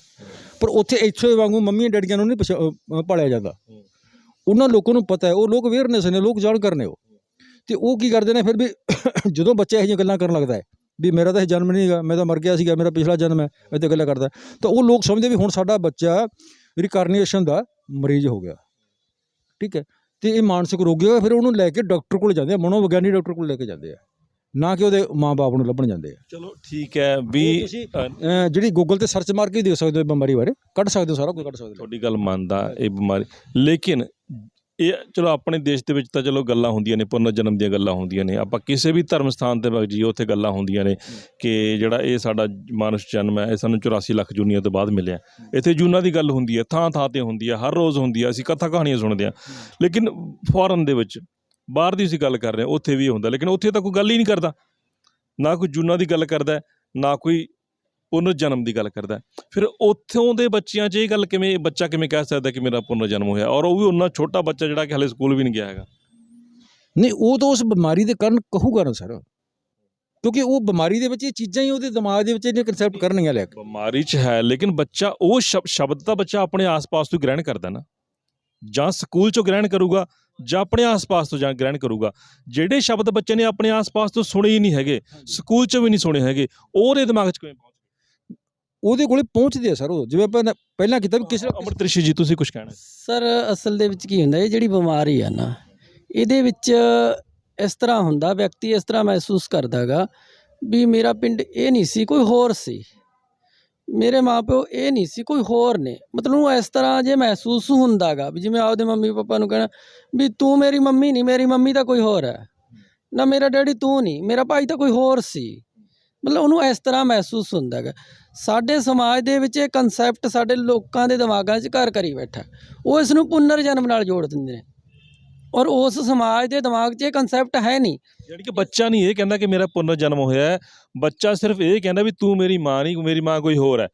ਪਰ ਉੱਥੇ ਇੱਥੇ ਵਾਂਗੂ ਮੰਮੀਆਂ ਡੈਡੀਆਂ ਨੂੰ ਨਹੀਂ ਪਾਲਿਆ ਜਾਂਦਾ। ਉਹਨਾਂ ਲੋਕਾਂ ਨੂੰ ਪਤਾ ਹੈ, ਉਹ ਲੋਕ ਅਵੇਅਰਨੈਸ ਨੇ, ਲੋਕ ਜਾਣਕਾਰ ਨੇ ਉਹ, ਅਤੇ ਉਹ ਕੀ ਕਰਦੇ ਨੇ ਫਿਰ ਵੀ ਜਦੋਂ ਬੱਚਾ ਇਹੋ ਜਿਹੀਆਂ ਗੱਲਾਂ ਕਰਨ ਲੱਗਦਾ ਹੈ ਵੀ ਮੇਰਾ ਤਾਂ ਇਹ ਜਨਮ ਨਹੀਂ ਹੈਗਾ, ਮੈਂ ਤਾਂ ਮਰ ਗਿਆ ਸੀਗਾ, ਮੇਰਾ ਪਿਛਲਾ ਜਨਮ ਹੈ, ਇੱਦਾਂ ਗੱਲਾਂ ਕਰਦਾ, ਤਾਂ ਉਹ ਲੋਕ ਸਮਝਦੇ ਵੀ ਹੁਣ ਸਾਡਾ ਬੱਚਾ ਰੀਕਾਰਨੀਏਸ਼ਨ ਦਾ ਮਰੀਜ਼ ਹੋ ਗਿਆ। ਠੀਕ ਹੈ, ਅਤੇ ਇਹ ਮਾਨਸਿਕ ਰੋਗੀ ਹੋਇਆ, ਫਿਰ ਉਹਨੂੰ ਲੈ ਕੇ ਡਾਕਟਰ ਕੋਲ ਜਾਂਦੇ ਆ, ਮਨੋਵਿਗਿਆਨੀ ਡਾਕਟਰ ਕੋਲ ਲੈ ਕੇ ਜਾਂਦੇ ਆ, ਨਾ ਕਿ ਉਹਦੇ ਮਾਂ ਬਾਪ ਨੂੰ ਲੱਭਣ ਜਾਂਦੇ ਆ। ਚਲੋ ਠੀਕ ਹੈ ਵੀ ਤੁਸੀਂ ਜਿਹੜੀ ਗੂਗਲ 'ਤੇ ਸਰਚ ਮਾਰ ਕੇ ਦੇਖ ਸਕਦੇ ਹੋ ਬਿਮਾਰੀ ਬਾਰੇ, ਕੱਢ ਸਕਦੇ ਹੋ, ਸਾਰਾ ਕੁਝ ਕੱਢ ਸਕਦੇ ਹੋ। ਤੁਹਾਡੀ ਗੱਲ ਮੰਨਦਾ ਇਹ ਬਿਮਾਰੀ, ਲੇਕਿਨ ਇਹ ਚਲੋ ਆਪਣੇ ਦੇਸ਼ ਦੇ ਵਿੱਚ ਤਾਂ ਚਲੋ ਗੱਲਾਂ ਹੁੰਦੀਆਂ ਨੇ, ਪੁਨਰ ਜਨਮ ਦੀਆਂ ਗੱਲਾਂ ਹੁੰਦੀਆਂ ਨੇ, ਆਪਾਂ ਕਿਸੇ ਵੀ ਧਰਮ ਸਥਾਨ 'ਤੇ ਵਗ ਜਾਈਏ ਉੱਥੇ ਗੱਲਾਂ ਹੁੰਦੀਆਂ ਨੇ ਕਿ ਜਿਹੜਾ ਇਹ ਸਾਡਾ ਮਾਨਵ ਜਨਮ ਹੈ ਇਹ ਸਾਨੂੰ 84 ਲੱਖ ਜੂਨੀਆਂ ਤੋਂ ਬਾਅਦ ਮਿਲਿਆ। ਇੱਥੇ ਜੂਨਾਂ ਦੀ ਗੱਲ ਹੁੰਦੀ ਹੈ, ਥਾਂ ਥਾਂ 'ਤੇ ਹੁੰਦੀ ਹੈ, ਹਰ ਰੋਜ਼ ਹੁੰਦੀ ਹੈ, ਅਸੀਂ ਕਥਾ ਕਹਾਣੀਆਂ ਸੁਣਦੇ ਹਾਂ, ਲੇਕਿਨ ਫੋਰਨ ਦੇ ਵਿੱਚ ਬਾਹਰ ਦੀ ਅਸੀਂ ਗੱਲ ਕਰ ਰਹੇ ਹਾਂ ਉੱਥੇ ਵੀ ਹੁੰਦਾ, ਲੇਕਿਨ ਉੱਥੇ ਤਾਂ ਕੋਈ ਗੱਲ ਹੀ ਨਹੀਂ ਕਰਦਾ, ਨਾ ਕੋਈ ਜੂਨਾਂ ਦੀ ਗੱਲ ਕਰਦਾ, ਨਾ ਕੋਈ ਪੁਨਰ ਜਨਮ ਦੀ ਗੱਲ ਕਰਦਾ। ਫਿਰ ਉੱਥੋਂ ਦੇ ਬੱਚਿਆਂ 'ਚ ਇਹ ਗੱਲ ਕਿਵੇਂ, ਬੱਚਾ ਕਿਵੇਂ ਕਹਿ ਸਕਦਾ ਕਿ ਮੇਰਾ ਪੁਨਰ ਜਨਮ ਹੋਇਆ, ਔਰ ਉਹ ਵੀ ਉਨਾ ਛੋਟਾ ਬੱਚਾ ਜਿਹੜਾ ਕਿ ਹਾਲੇ ਸਕੂਲ ਵੀ ਨਹੀਂ ਗਿਆ ਹੈਗਾ? ਨਹੀਂ, ਉਹ ਤਾਂ ਉਸ ਬਿਮਾਰੀ ਦੇ ਕਾਰਨ ਕਹੂਗਾ ਨਾ ਸਰ, ਕਿਉਂਕਿ ਉਹ ਬਿਮਾਰੀ ਦੇ ਵਿੱਚ ਇਹ ਚੀਜ਼ਾਂ ਹੀ ਉਹਦੇ ਦਿਮਾਗ ਦੇ ਵਿੱਚ ਇਹਨੇ ਕਨਸੈਪਟ ਕਰਨੀਆਂ ਲੈ ਕੇ। ਬਿਮਾਰੀ 'ਚ ਹੈ ਲੇਕਿਨ ਬੱਚਾ ਉਹ ਸ਼ਬਦ ਤਾਂ ਬੱਚਾ ਆਪਣੇ ਆਸ-ਪਾਸ ਤੋਂ ਗ੍ਰਹਿਣ ਕਰਦਾ ਨਾ, ਜਾਂ ਸਕੂਲ 'ਚੋਂ ਗ੍ਰਹਿਣ ਕਰੂਗਾ ਜਾਂ ਆਪਣੇ ਆਸ-ਪਾਸ ਤੋਂ ਜਾਂ ਗ੍ਰਹਿਣ ਕਰੂਗਾ। ਜਿਹੜੇ ਸ਼ਬਦ ਬੱਚੇ ਨੇ ਆਪਣੇ ਆਸ-ਪਾਸ ਤੋਂ ਸੁਣੇ ਹੀ ਨਹੀਂ ਹੈਗੇ, ਸਕੂਲ 'ਚ ਵੀ ਨਹੀਂ ਸੁਣੇ ਹੈਗੇ, ਉਹਦੇ ਦਿਮਾਗ 'ਚ ਕਿਵੇਂ ਪਹੁੰਚ ਉਹਦੇ ਕੋਲੇ ਪਹੁੰਚਦੇ ਆ ਸਰ। ਉਹ ਜਿਵੇਂ ਆਪਾਂ ਪਹਿਲਾਂ ਕੀਤਾ ਵੀ ਕਿਸੇ ਅੰਮ੍ਰਿਤ ਰਿਸ਼ੀ ਜੀ ਤੁਸੀਂ ਕੁਝ ਕਹਿਣਾ? ਸਰ ਅਸਲ ਦੇ ਵਿੱਚ ਕੀ ਹੁੰਦਾ, ਇਹ ਜਿਹੜੀ ਬਿਮਾਰੀ ਆ ਨਾ, ਇਹਦੇ ਵਿੱਚ ਇਸ ਤਰ੍ਹਾਂ ਹੁੰਦਾ, ਵਿਅਕਤੀ ਇਸ ਤਰ੍ਹਾਂ ਮਹਿਸੂਸ ਕਰਦਾ ਗਾ ਵੀ ਮੇਰਾ ਪਿੰਡ ਇਹ ਨਹੀਂ ਸੀ, ਕੋਈ ਹੋਰ ਸੀ, ਮੇਰੇ ਮਾਪਿਓ ਇਹ ਨਹੀਂ ਸੀ, ਕੋਈ ਹੋਰ ਨੇ। ਮਤਲਬ ਉਹ ਇਸ ਤਰ੍ਹਾਂ ਜੇ ਮਹਿਸੂਸ ਹੁੰਦਾ ਗਾ ਵੀ ਜਿਵੇਂ ਆਪਦੇ ਮੰਮੀ ਪਾਪਾ ਨੂੰ ਕਹਿਣਾ ਵੀ ਤੂੰ ਮੇਰੀ ਮੰਮੀ ਨਹੀਂ, ਮੇਰੀ ਮੰਮੀ ਤਾਂ ਕੋਈ ਹੋਰ ਹੈ, ਨਾ ਮੇਰਾ ਡੈਡੀ ਤੂੰ ਨਹੀਂ, ਮੇਰਾ ਭਾਈ ਤਾਂ ਕੋਈ ਹੋਰ ਸੀ। ਮਤਲਬ ਉਹਨੂੰ ਇਸ ਤਰ੍ਹਾਂ ਮਹਿਸੂਸ ਹੁੰਦਾ ਗਾ। ਸਾਡੇ ਸਮਾਜ ਦੇ ਵਿੱਚ ਇਹ ਕਨਸੈਪਟ ਸਾਡੇ ਲੋਕਾਂ ਦੇ ਦਿਮਾਗਾਂ 'ਚ ਘਰ ਕਰੀ ਬੈਠਾ, ਉਹ ਇਸ ਨੂੰ ਪੁਨਰ ਜਨਮ ਨਾਲ ਜੋੜ ਦਿੰਦੇ ਨੇ, ਔਰ ਉਸ ਸਮਾਜ ਦੇ ਦਿਮਾਗ 'ਚ ਇਹ ਕਨਸੈਪਟ ਹੈ ਨਹੀਂ। ਯਾਨੀ ਕਿ ਬੱਚਾ ਨਹੀਂ ਇਹ ਕਹਿੰਦਾ ਕਿ ਮੇਰਾ ਪੁਨਰ ਜਨਮ ਹੋਇਆ ਹੈ, ਬੱਚਾ ਸਿਰਫ ਇਹ ਕਹਿੰਦਾ ਵੀ ਤੂੰ ਮੇਰੀ ਮਾਂ ਨਹੀਂ, ਮੇਰੀ ਮਾਂ ਕੋਈ ਹੋਰ ਹੈ।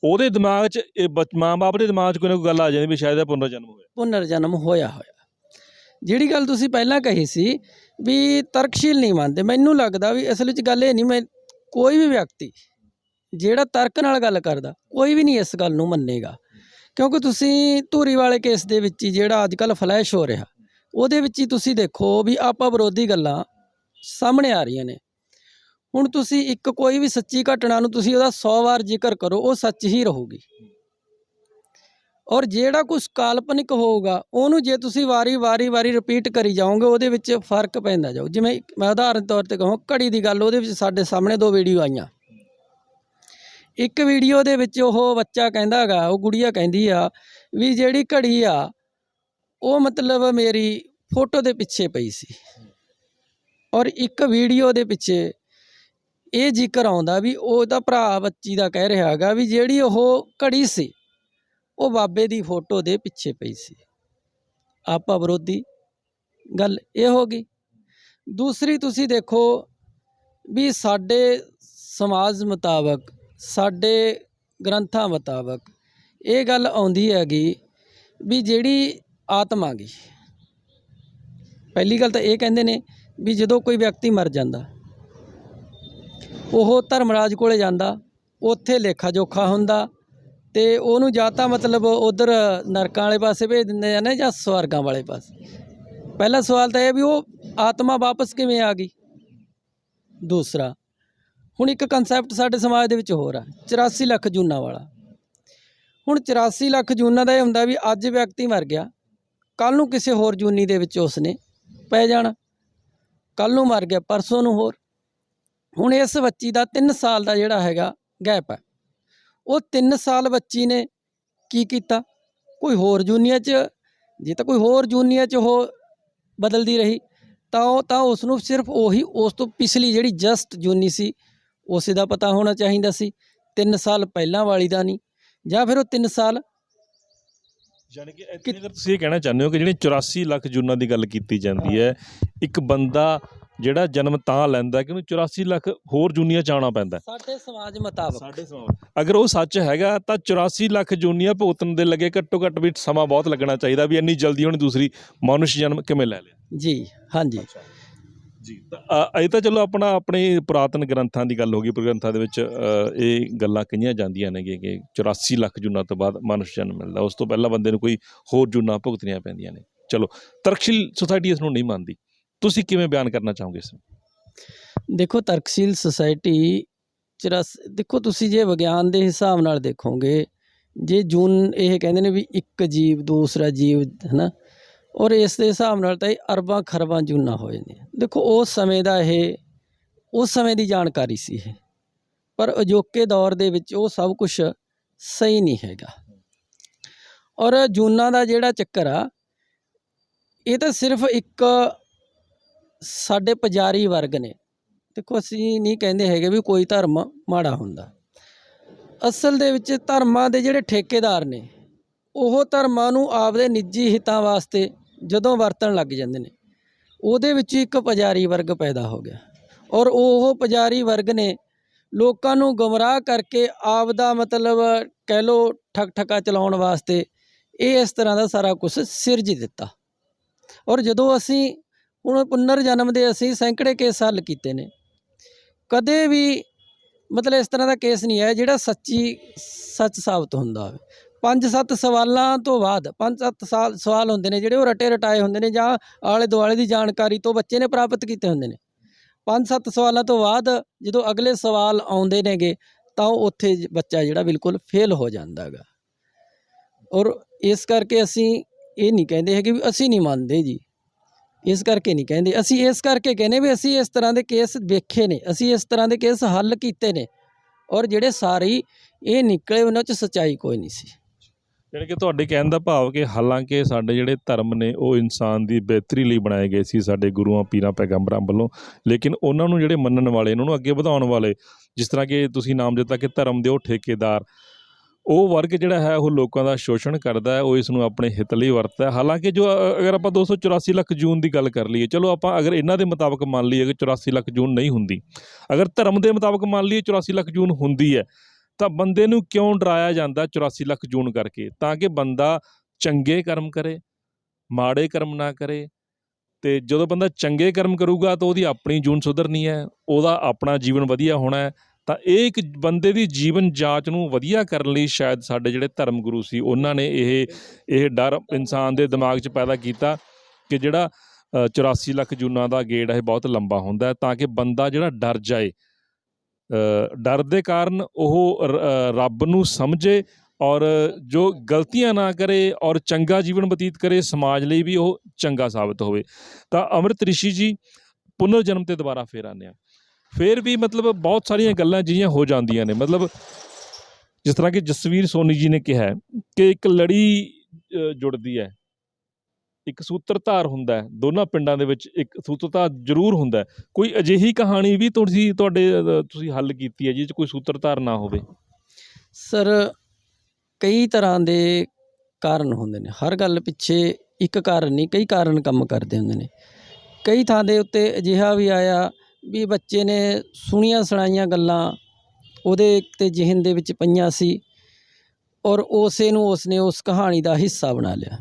ਉਹਦੇ ਦਿਮਾਗ 'ਚ ਇਹ ਮਾਂ-ਬਾਪ ਦੇ ਦਿਮਾਗ 'ਚ ਕੋਈ ਨਾ ਕੋਈ ਗੱਲ ਆ ਜਾਂਦੀ ਵੀ ਸ਼ਾਇਦ ਇਹ ਪੁਨਰ ਜਨਮ ਹੋਇਆ। ਪੁਨਰ ਜਨਮ ਹੋਇਆ। ਜਿਹੜੀ ਗੱਲ ਤੁਸੀਂ ਪਹਿਲਾਂ ਕਹੀ ਸੀ ਵੀ ਤਰਕਸ਼ੀਲ ਨਹੀਂ ਮੰਨਦੇ, ਮੈਨੂੰ ਲੱਗਦਾ ਵੀ ਅਸਲ ਵਿੱਚ ਗੱਲ ਇਹ ਨਹੀਂ, ਮੈਂ ਕੋਈ ਵੀ ਵਿਅਕਤੀ ਜਿਹੜਾ ਤਰਕ ਨਾਲ ਗੱਲ ਕਰਦਾ, ਕੋਈ ਵੀ ਨਹੀਂ ਇਸ ਗੱਲ ਨੂੰ ਮੰਨੇਗਾ। ਕਿਉਂਕਿ ਤੁਸੀਂ ਧੂਰੀ ਵਾਲੇ ਕੇਸ ਦੇ ਵਿੱਚ ਹੀ ਜਿਹੜਾ ਅੱਜ ਕੱਲ੍ਹ ਫਲੈਸ਼ ਹੋ ਰਿਹਾ, ਉਹਦੇ ਵਿੱਚ ਹੀ ਤੁਸੀਂ ਦੇਖੋ ਵੀ ਆਪਾ ਵਿਰੋਧੀ ਗੱਲਾਂ ਸਾਹਮਣੇ ਆ ਰਹੀਆਂ ਨੇ। ਹੁਣ ਤੁਸੀਂ ਇੱਕ ਕੋਈ ਵੀ ਸੱਚੀ ਘਟਨਾ ਨੂੰ ਤੁਸੀਂ ਉਹਦਾ 100 ਵਾਰ ਜ਼ਿਕਰ ਕਰੋ, ਉਹ ਸੱਚ ਹੀ ਰਹੂਗੀ। ਔਰ ਜਿਹੜਾ ਕੁਛ ਕਾਲਪਨਿਕ ਹੋਊਗਾ ਉਹਨੂੰ ਜੇ ਤੁਸੀਂ ਵਾਰੀ ਰਿਪੀਟ ਕਰੀ ਜਾਓਗੇ, ਉਹਦੇ ਵਿੱਚ ਫਰਕ ਪੈਂਦਾ ਜਾਊ। ਜਿਵੇਂ ਮੈਂ ਉਦਾਹਰਨ ਤੌਰ ਤੇ ਕਹਾਂ, ਘੜੀ ਦੀ ਗੱਲ, ਉਹਦੇ ਵਿੱਚ ਸਾਡੇ ਸਾਹਮਣੇ 2 ਵੀਡੀਓ ਆਈਆਂ। ਇੱਕ ਵੀਡੀਓ ਦੇ ਵਿੱਚ ਉਹ ਬੱਚਾ ਕਹਿੰਦਾ ਹੈਗਾ, ਉਹ ਗੁੜੀਆ ਕਹਿੰਦੀ ਆ ਵੀ ਜਿਹੜੀ ਘੜੀ ਆ ਉਹ ਮਤਲਬ ਮੇਰੀ ਫੋਟੋ ਦੇ ਪਿੱਛੇ ਪਈ ਸੀ। ਔਰ ਇੱਕ ਵੀਡੀਓ ਦੇ ਪਿੱਛੇ ਇਹ ਜ਼ਿਕਰ ਆਉਂਦਾ ਵੀ ਉਹਦਾ ਭਰਾ ਬੱਚੀ ਦਾ ਕਹਿ ਰਿਹਾ ਹੈਗਾ ਵੀ ਜਿਹੜੀ ਉਹ ਘੜੀ ਸੀ ਉਹ ਬਾਬੇ ਦੀ ਫੋਟੋ ਦੇ ਪਿੱਛੇ ਪਈ ਸੀ। ਆਪਾ ਵਿਰੋਧੀ ਗੱਲ ਇਹ ਹੋ ਗਈ। ਦੂਸਰੀ ਤੁਸੀਂ ਦੇਖੋ ਵੀ ਸਾਡੇ ਸਮਾਜ ਮੁਤਾਬਕ, ਸਾਡੇ ਗ੍ਰੰਥਾਂ ਮੁਤਾਬਕ ਇਹ ਗੱਲ ਆਉਂਦੀ ਹੈਗੀ ਵੀ ਜਿਹੜੀ ਆਤਮਾ ਗੀ, ਪਹਿਲੀ ਗੱਲ ਤਾਂ ਇਹ ਕਹਿੰਦੇ ਨੇ ਵੀ ਜਦੋਂ ਕੋਈ ਵਿਅਕਤੀ ਮਰ ਜਾਂਦਾ, ਉਹ ਧਰਮਰਾਜ ਕੋਲੇ ਜਾਂਦਾ, ਉੱਥੇ ਲੇਖਾ ਜੋਖਾ ਹੁੰਦਾ ਤੇ ਉਹਨੂੰ ਜਾਂ ਤਾਂ ਮਤਲਬ ਉਧਰ ਨਰਕਾਂ ਵਾਲੇ ਪਾਸੇ ਭੇਜ ਦਿੰਦੇ ਨੇ ਜਾਂ ਸਵਰਗਾਂ ਵਾਲੇ ਪਾਸੇ। ਪਹਿਲਾ ਸਵਾਲ ਤਾਂ ਇਹ ਵੀ ਉਹ ਆਤਮਾ ਵਾਪਸ ਕਿਵੇਂ ਆ ਗਈ। ਦੂਸਰਾ, ਹੁਣ ਇੱਕ ਕਨਸੈਪਟ ਸਾਡੇ ਸਮਾਜ ਦੇ ਵਿੱਚ ਹੋਰ ਆ, 84 ਲੱਖ ਜੂਨਾਂ ਵਾਲਾ। ਹੁਣ 84 ਲੱਖ ਜੂਨਾਂ ਦਾ ਇਹ ਹੁੰਦਾ ਵੀ ਅੱਜ ਵਿਅਕਤੀ ਮਰ ਗਿਆ, ਕੱਲ੍ਹ ਨੂੰ ਕਿਸੇ ਹੋਰ ਜੂਨੀ ਦੇ ਵਿੱਚ ਉਸਨੇ ਪੈ ਜਾਣਾ, ਕੱਲ੍ਹ ਨੂੰ ਮਰ ਗਿਆ, ਪਰਸੋਂ ਨੂੰ ਹੋਰ। ਹੁਣ ਇਸ ਬੱਚੀ ਦਾ 3 ਸਾਲ ਦਾ ਜਿਹੜਾ ਹੈਗਾ ਗੈਪ ਹੈ, ਉਹ 3 ਸਾਲ ਬੱਚੀ ਨੇ ਕੀ ਕੀਤਾ, ਕੋਈ ਹੋਰ ਜੂਨੀਆਂ 'ਚ, ਜੇ ਤਾਂ ਕੋਈ ਹੋਰ ਜੂਨੀਆਂ 'ਚ ਉਹ ਬਦਲਦੀ ਰਹੀ ਤਾਂ ਉਸ ਨੂੰ ਸਿਰਫ ਉਹੀ ਉਸ ਤੋਂ ਪਿਛਲੀ ਜਿਹੜੀ ਜਸਟ ਜੂਨੀ ਸੀ ਉਸੇ ਦਾ ਪਤਾ ਹੋਣਾ ਚਾਹੀਦਾ ਸੀ, 3 ਸਾਲ ਪਹਿਲਾਂ ਵਾਲੀ ਦਾ ਨਹੀਂ। ਜਾਂ ਫਿਰ ਉਹ 3 ਸਾਲ, ਯਾਨੀ ਕਿ ਇੱਥੇ ਅਗਰ ਤੁਸੀਂ ਇਹ ਕਹਿਣਾ ਚਾਹੁੰਦੇ ਹੋ ਕਿ ਜਿਹੜੀ 84 ਲੱਖ ਜੂਨਾਂ ਦੀ ਗੱਲ ਕੀਤੀ ਜਾਂਦੀ ਹੈ, ਇੱਕ ਬੰਦਾ ਜਿਹੜਾ ਜਨਮ ਤਾਂ ਲੈਂਦਾ ਕਿ ਉਹਨੂੰ 84 ਲੱਖ ਹੋਰ ਜੂਨੀਆਂ 'ਚ ਆਉਣਾ ਪੈਂਦਾ ਸਾਡੇ ਸਮਾਜ ਮੁਤਾਬਕ। ਸਾਡੇ ਸਮਾਜ ਅਗਰ ਉਹ ਸੱਚ ਹੈਗਾ ਤਾਂ 84 ਲੱਖ ਜੂਨੀਆਂ ਭੁਗਤਣ ਦੇ ਲੱਗੇ ਘੱਟੋ ਘੱਟ ਵੀ ਸਮਾਂ ਬਹੁਤ ਲੱਗਣਾ ਚਾਹੀਦਾ, ਵੀ ਇੰਨੀ ਜਲਦੀ ਉਹਨੇ ਦੂਸਰੀ ਮਨੁੱਖ ਜਨਮ ਕਿਵੇਂ ਲੈ ਲਿਆ। ਜੀ ਹਾਂਜੀ ਜੀ, ਤਾਂ ਇਹ ਤਾਂ ਚਲੋ ਆਪਣੇ ਪੁਰਾਤਨ ਗ੍ਰੰਥਾਂ ਦੀ ਗੱਲ ਹੋ ਗਈ। ਗ੍ਰੰਥਾਂ ਦੇ ਵਿੱਚ ਇਹ ਗੱਲਾਂ ਕਹੀਆਂ ਜਾਂਦੀਆਂ ਨੇ ਕਿ 84 ਲੱਖ ਜੂਨਾਂ ਤੋਂ ਬਾਅਦ ਮਨੁੱਖ ਜਨਮ ਮਿਲਦਾ, ਉਸ ਤੋਂ ਪਹਿਲਾਂ ਬੰਦੇ ਨੂੰ ਕੋਈ ਹੋਰ ਜੂਨਾਂ ਭੁਗਤਣੀਆਂ ਪੈਂਦੀਆਂ ਨੇ। ਚਲੋ ਤਰਕਸ਼ੀਲ ਸੁਸਾਇਟੀ ਇਸ ਨੂੰ ਨਹੀਂ ਮੰਨਦੀ, ਤੁਸੀਂ ਕਿਵੇਂ ਬਿਆਨ ਕਰਨਾ ਚਾਹੋਗੇ ਇਸ ਨੂੰ? ਦੇਖੋ, ਤਰਕਸ਼ੀਲ ਸੁਸਾਇਟੀ 84, ਦੇਖੋ ਤੁਸੀਂ ਜੇ ਵਿਗਿਆਨ ਦੇ ਹਿਸਾਬ ਨਾਲ ਦੇਖੋਗੇ, ਜੇ ਜੂਨ ਇਹ ਕਹਿੰਦੇ ਨੇ ਵੀ ਇੱਕ ਜੀਵ ਦੂਸਰਾ ਜੀਵ ਹੈ ਨਾ, ਔਰ ਇਸ ਦੇ ਹਿਸਾਬ ਨਾਲ ਤਾਂ ਇਹ ਅਰਬਾਂ ਖਰਬਾਂ ਜੂਨਾਂ ਹੋ ਜਾਂਦੀਆਂ। ਦੇਖੋ ਉਸ ਸਮੇਂ ਦਾ ਇਹ ਉਸ ਸਮੇਂ ਦੀ ਜਾਣਕਾਰੀ ਸੀ ਇਹ, ਪਰ ਅਜੋਕੇ ਦੌਰ ਦੇ ਵਿੱਚ ਉਹ ਸਭ ਕੁਛ ਸਹੀ ਨਹੀਂ ਹੈਗਾ। ਔਰ ਜੂਨਾਂ ਦਾ ਜਿਹੜਾ ਚੱਕਰ ਆ, ਇਹ ਤਾਂ ਸਿਰਫ ਇੱਕ ਸਾਡੇ ਪੁਜਾਰੀ ਵਰਗ ਨੇ। ਦੇਖੋ ਅਸੀਂ ਨਹੀਂ ਕਹਿੰਦੇ ਹੈਗੇ ਵੀ ਕੋਈ ਧਰਮ ਮਾੜਾ ਹੁੰਦਾ, ਅਸਲ ਦੇ ਵਿੱਚ ਧਰਮਾਂ ਦੇ ਜਿਹੜੇ ਠੇਕੇਦਾਰ ਨੇ ਉਹ ਧਰਮਾਂ ਨੂੰ ਆਪਦੇ ਨਿੱਜੀ ਹਿੱਤਾਂ ਵਾਸਤੇ ਜਦੋਂ ਵਰਤਣ ਲੱਗ ਜਾਂਦੇ ਨੇ, ਉਹਦੇ ਵਿੱਚ ਇੱਕ ਪੁਜਾਰੀ ਵਰਗ ਪੈਦਾ ਹੋ ਗਿਆ। ਔਰ ਉਹ ਪੁਜਾਰੀ ਵਰਗ ਨੇ ਲੋਕਾਂ ਨੂੰ ਗੁੰਮਰਾਹ ਕਰਕੇ ਆਪਦਾ ਮਤਲਬ ਕਹਿ ਲਓ ਠੱਗਾ ਚਲਾਉਣ ਵਾਸਤੇ ਇਹ ਇਸ ਤਰ੍ਹਾਂ ਦਾ ਸਾਰਾ ਕੁਛ ਸਿਰਜ ਦਿੱਤਾ। ਔਰ ਜਦੋਂ ਅਸੀਂ ਹੁਣ ਪੁਨਰ ਜਨਮ ਦੇ ਅਸੀਂ ਸੈਂਕੜੇ ਕੇਸ ਹੱਲ ਕੀਤੇ ਨੇ, ਕਦੇ ਵੀ ਮਤਲਬ ਇਸ ਤਰ੍ਹਾਂ ਦਾ ਕੇਸ ਨਹੀਂ ਹੈ ਜਿਹੜਾ ਸੱਚ ਸਾਬਤ ਹੁੰਦਾ ਹੋਵੇ। 5-7 ਸਵਾਲਾਂ ਤੋਂ ਬਾਅਦ 5-7 ਸਵਾਲ ਹੁੰਦੇ ਨੇ ਜਿਹੜੇ ਉਹ ਰਟੇ ਰਟਾਏ ਹੁੰਦੇ ਨੇ ਜਾਂ ਆਲੇ ਦੁਆਲੇ ਦੀ ਜਾਣਕਾਰੀ ਤੋਂ ਬੱਚੇ ਨੇ ਪ੍ਰਾਪਤ ਕੀਤੇ ਹੁੰਦੇ ਨੇ। 5-7 ਸਵਾਲਾਂ ਤੋਂ ਬਾਅਦ ਜਦੋਂ ਅਗਲੇ ਸਵਾਲ ਆਉਂਦੇ ਨੇਗੇ ਤਾਂ ਉੱਥੇ ਬੱਚਾ ਜਿਹੜਾ ਬਿਲਕੁਲ ਫੇਲ ਹੋ ਜਾਂਦਾ ਗਾ। ਔਰ ਇਸ ਕਰਕੇ ਅਸੀਂ ਇਹ ਨਹੀਂ ਕਹਿੰਦੇ ਹੈਗੇ ਵੀ ਅਸੀਂ ਨਹੀਂ ਮੰਨਦੇ ਜੀ, ਇਸ ਕਰਕੇ ਨਹੀਂ ਕਹਿੰਦੇ, ਅਸੀਂ ਇਸ ਕਰਕੇ ਕਹਿੰਦੇ ਵੀ ਅਸੀਂ ਇਸ ਤਰ੍ਹਾਂ ਦੇ ਕੇਸ ਵੇਖੇ ਨੇ, ਅਸੀਂ ਇਸ ਤਰ੍ਹਾਂ ਦੇ ਕੇਸ ਹੱਲ ਕੀਤੇ ਨੇ ਔਰ ਜਿਹੜੇ ਸਾਰੇ ਇਹ ਨਿਕਲੇ ਉਹਨਾਂ 'ਚ ਸੱਚਾਈ ਕੋਈ ਨਹੀਂ ਸੀ। ਜਾਣੀ ਕਿ ਤੁਹਾਡੇ ਕਹਿਣ ਦਾ ਭਾਵ ਕਿ ਹਾਲਾਂਕਿ ਸਾਡੇ ਜਿਹੜੇ ਧਰਮ ਨੇ ਉਹ ਇਨਸਾਨ ਦੀ ਬਿਹਤਰੀ ਲਈ ਬਣਾਏ ਗਏ ਸੀ ਸਾਡੇ ਗੁਰੂਆਂ ਪੀਰਾਂ ਪੈਗੰਬਰਾਂ ਵੱਲੋਂ, ਲੇਕਿਨ ਉਹਨਾਂ ਨੂੰ ਜਿਹੜੇ ਮੰਨਣ ਵਾਲੇ, ਉਹਨਾਂ ਨੂੰ ਅੱਗੇ ਵਧਾਉਣ ਵਾਲੇ, ਜਿਸ ਤਰ੍ਹਾਂ ਕਿ ਤੁਸੀਂ ਨਾਮ ਦਿੱਤਾ ਕਿ ਧਰਮ ਦੇ ਉਹ ਠੇਕੇਦਾਰ, ਉਹ ਵਰਗ ਜਿਹੜਾ ਹੈ ਉਹ ਲੋਕਾਂ ਦਾ ਸ਼ੋਸ਼ਣ ਕਰਦਾ ਹੈ, ਉਹ ਇਸ ਨੂੰ ਆਪਣੇ ਹਿੱਤ ਲਈ ਵਰਤਦਾ ਹੈ। ਹਾਲਾਂਕਿ ਜੋ ਅਗਰ ਆਪਾਂ 284 ਲੱਖ ਜੂਨ ਦੀ ਗੱਲ ਕਰ ਲਈਏ, ਚਲੋ ਆਪਾਂ ਅਗਰ ਇਹਨਾਂ ਦੇ ਮੁਤਾਬਕ ਮੰਨ ਲਈਏ ਕਿ 84 ਲੱਖ ਜੂਨ ਨਹੀਂ ਹੁੰਦੀ, ਅਗਰ ਧਰਮ ਦੇ ਮੁਤਾਬਕ ਮੰਨ ਲਈਏ 84 ਲੱਖ ਜੂਨ ਹੁੰਦੀ ਹੈ, ਤਾਂ ਬੰਦੇ ਨੂੰ ਕਿਉਂ ਡਰਾਇਆ ਜਾਂਦਾ 84 ਲੱਖ ਜੂਨ ਕਰਕੇ? ਤਾਂ ਕਿ ਬੰਦਾ ਚੰਗੇ ਕਰਮ ਕਰੇ, ਮਾੜੇ ਕਰਮ ਨਾ ਕਰੇ। ਅਤੇ ਜਦੋਂ ਬੰਦਾ ਚੰਗੇ ਕਰਮ ਕਰੂਗਾ ਤਾਂ ਉਹਦੀ ਆਪਣੀ ਜੂਨ ਸੁਧਰਨੀ ਹੈ, ਉਹਦਾ ਆਪਣਾ ਜੀਵਨ ਵਧੀਆ ਹੋਣਾ ਹੈ। ਤਾਂ ਇਹ ਇੱਕ ਬੰਦੇ ਦੀ ਜੀਵਨ ਜਾਂਚ ਨੂੰ ਵਧੀਆ ਕਰਨ ਲਈ ਸ਼ਾਇਦ ਸਾਡੇ ਜਿਹੜੇ ਧਰਮ ਗੁਰੂ ਸੀ ਉਹਨਾਂ ਨੇ ਇਹ ਡਰ ਇਨਸਾਨ ਦੇ ਦਿਮਾਗ 'ਚ ਪੈਦਾ ਕੀਤਾ ਕਿ ਜਿਹੜਾ 84 ਲੱਖ ਜੂਨਾਂ ਦਾ ਗੇੜ ਇਹ ਬਹੁਤ ਲੰਬਾ ਹੁੰਦਾ ਹੈ, ਤਾਂ ਕਿ ਬੰਦਾ ਜਿਹੜਾ ਡਰ ਜਾਏ, ਡਰ ਦੇ ਕਾਰਨ ਉਹ ਰੱਬ ਨੂੰ ਸਮਝੇ ਔਰ ਜੋ ਗਲਤੀਆਂ ਨਾ ਕਰੇ ਔਰ ਚੰਗਾ ਜੀਵਨ ਬਤੀਤ ਕਰੇ, ਸਮਾਜ ਲਈ ਵੀ ਉਹ ਚੰਗਾ ਸਾਬਤ ਹੋਵੇ। ਤਾਂ ਅੰਮ੍ਰਿਤ ਰਿਸ਼ੀ ਜੀ, ਪੁਨਰ ਜਨਮ 'ਤੇ ਦੁਬਾਰਾ ਫੇਰ ਆਉਂਦੇ ਹਾਂ। ਫਿਰ ਵੀ ਮਤਲਬ ਬਹੁਤ ਸਾਰੀਆਂ ਗੱਲਾਂ ਜਿਹੀਆਂ ਹੋ ਜਾਂਦੀਆਂ ਨੇ, ਮਤਲਬ ਜਿਸ ਤਰ੍ਹਾਂ ਕਿ ਜਸਵੀਰ ਸੋਨੀ ਜੀ ਨੇ ਕਿਹਾ ਕਿ ਇੱਕ ਲੜੀ ਜੁੜਦੀ ਹੈ, ਇੱਕ ਸੂਤਰਧਾਰ ਹੁੰਦਾ ਹੈ, ਦੋਨਾਂ ਪਿੰਡਾਂ ਦੇ ਵਿੱਚ ਇੱਕ ਸੂਤਰਧਾਰ ਜ਼ਰੂਰ ਹੁੰਦਾ ਹੈ। ਕੋਈ ਅਜਿਹੀ ਕਹਾਣੀ ਵੀ ਤੁਸੀਂ ਹੱਲ ਕੀਤੀ ਹੈ ਜਿਸ 'ਚ ਕੋਈ ਸੂਤਰਧਾਰ ਨਾ ਹੋਵੇ? ਸਰ, ਕਈ ਤਰ੍ਹਾਂ ਦੇ ਕਾਰਨ ਹੁੰਦੇ ਨੇ, ਹਰ ਗੱਲ ਪਿੱਛੇ ਇੱਕ ਕਾਰਨ ਨਹੀਂ, ਕਈ ਕਾਰਨ ਕੰਮ ਕਰਦੇ ਹੁੰਦੇ ਨੇ। ਕਈ ਥਾਂ ਦੇ ਉੱਤੇ ਅਜਿਹਾ ਵੀ ਆਇਆ ਵੀ ਬੱਚੇ ਨੇ ਸੁਣੀਆਂ ਸੁਣਾਈਆਂ ਗੱਲਾਂ ਉਹਦੇ ਤੇ ਜ਼ਿਹਨ ਦੇ ਵਿੱਚ ਪਈਆਂ ਸੀ ਔਰ ਉਸਨੇ ਉਸ ਕਹਾਣੀ ਦਾ ਹਿੱਸਾ ਬਣਾ ਲਿਆ।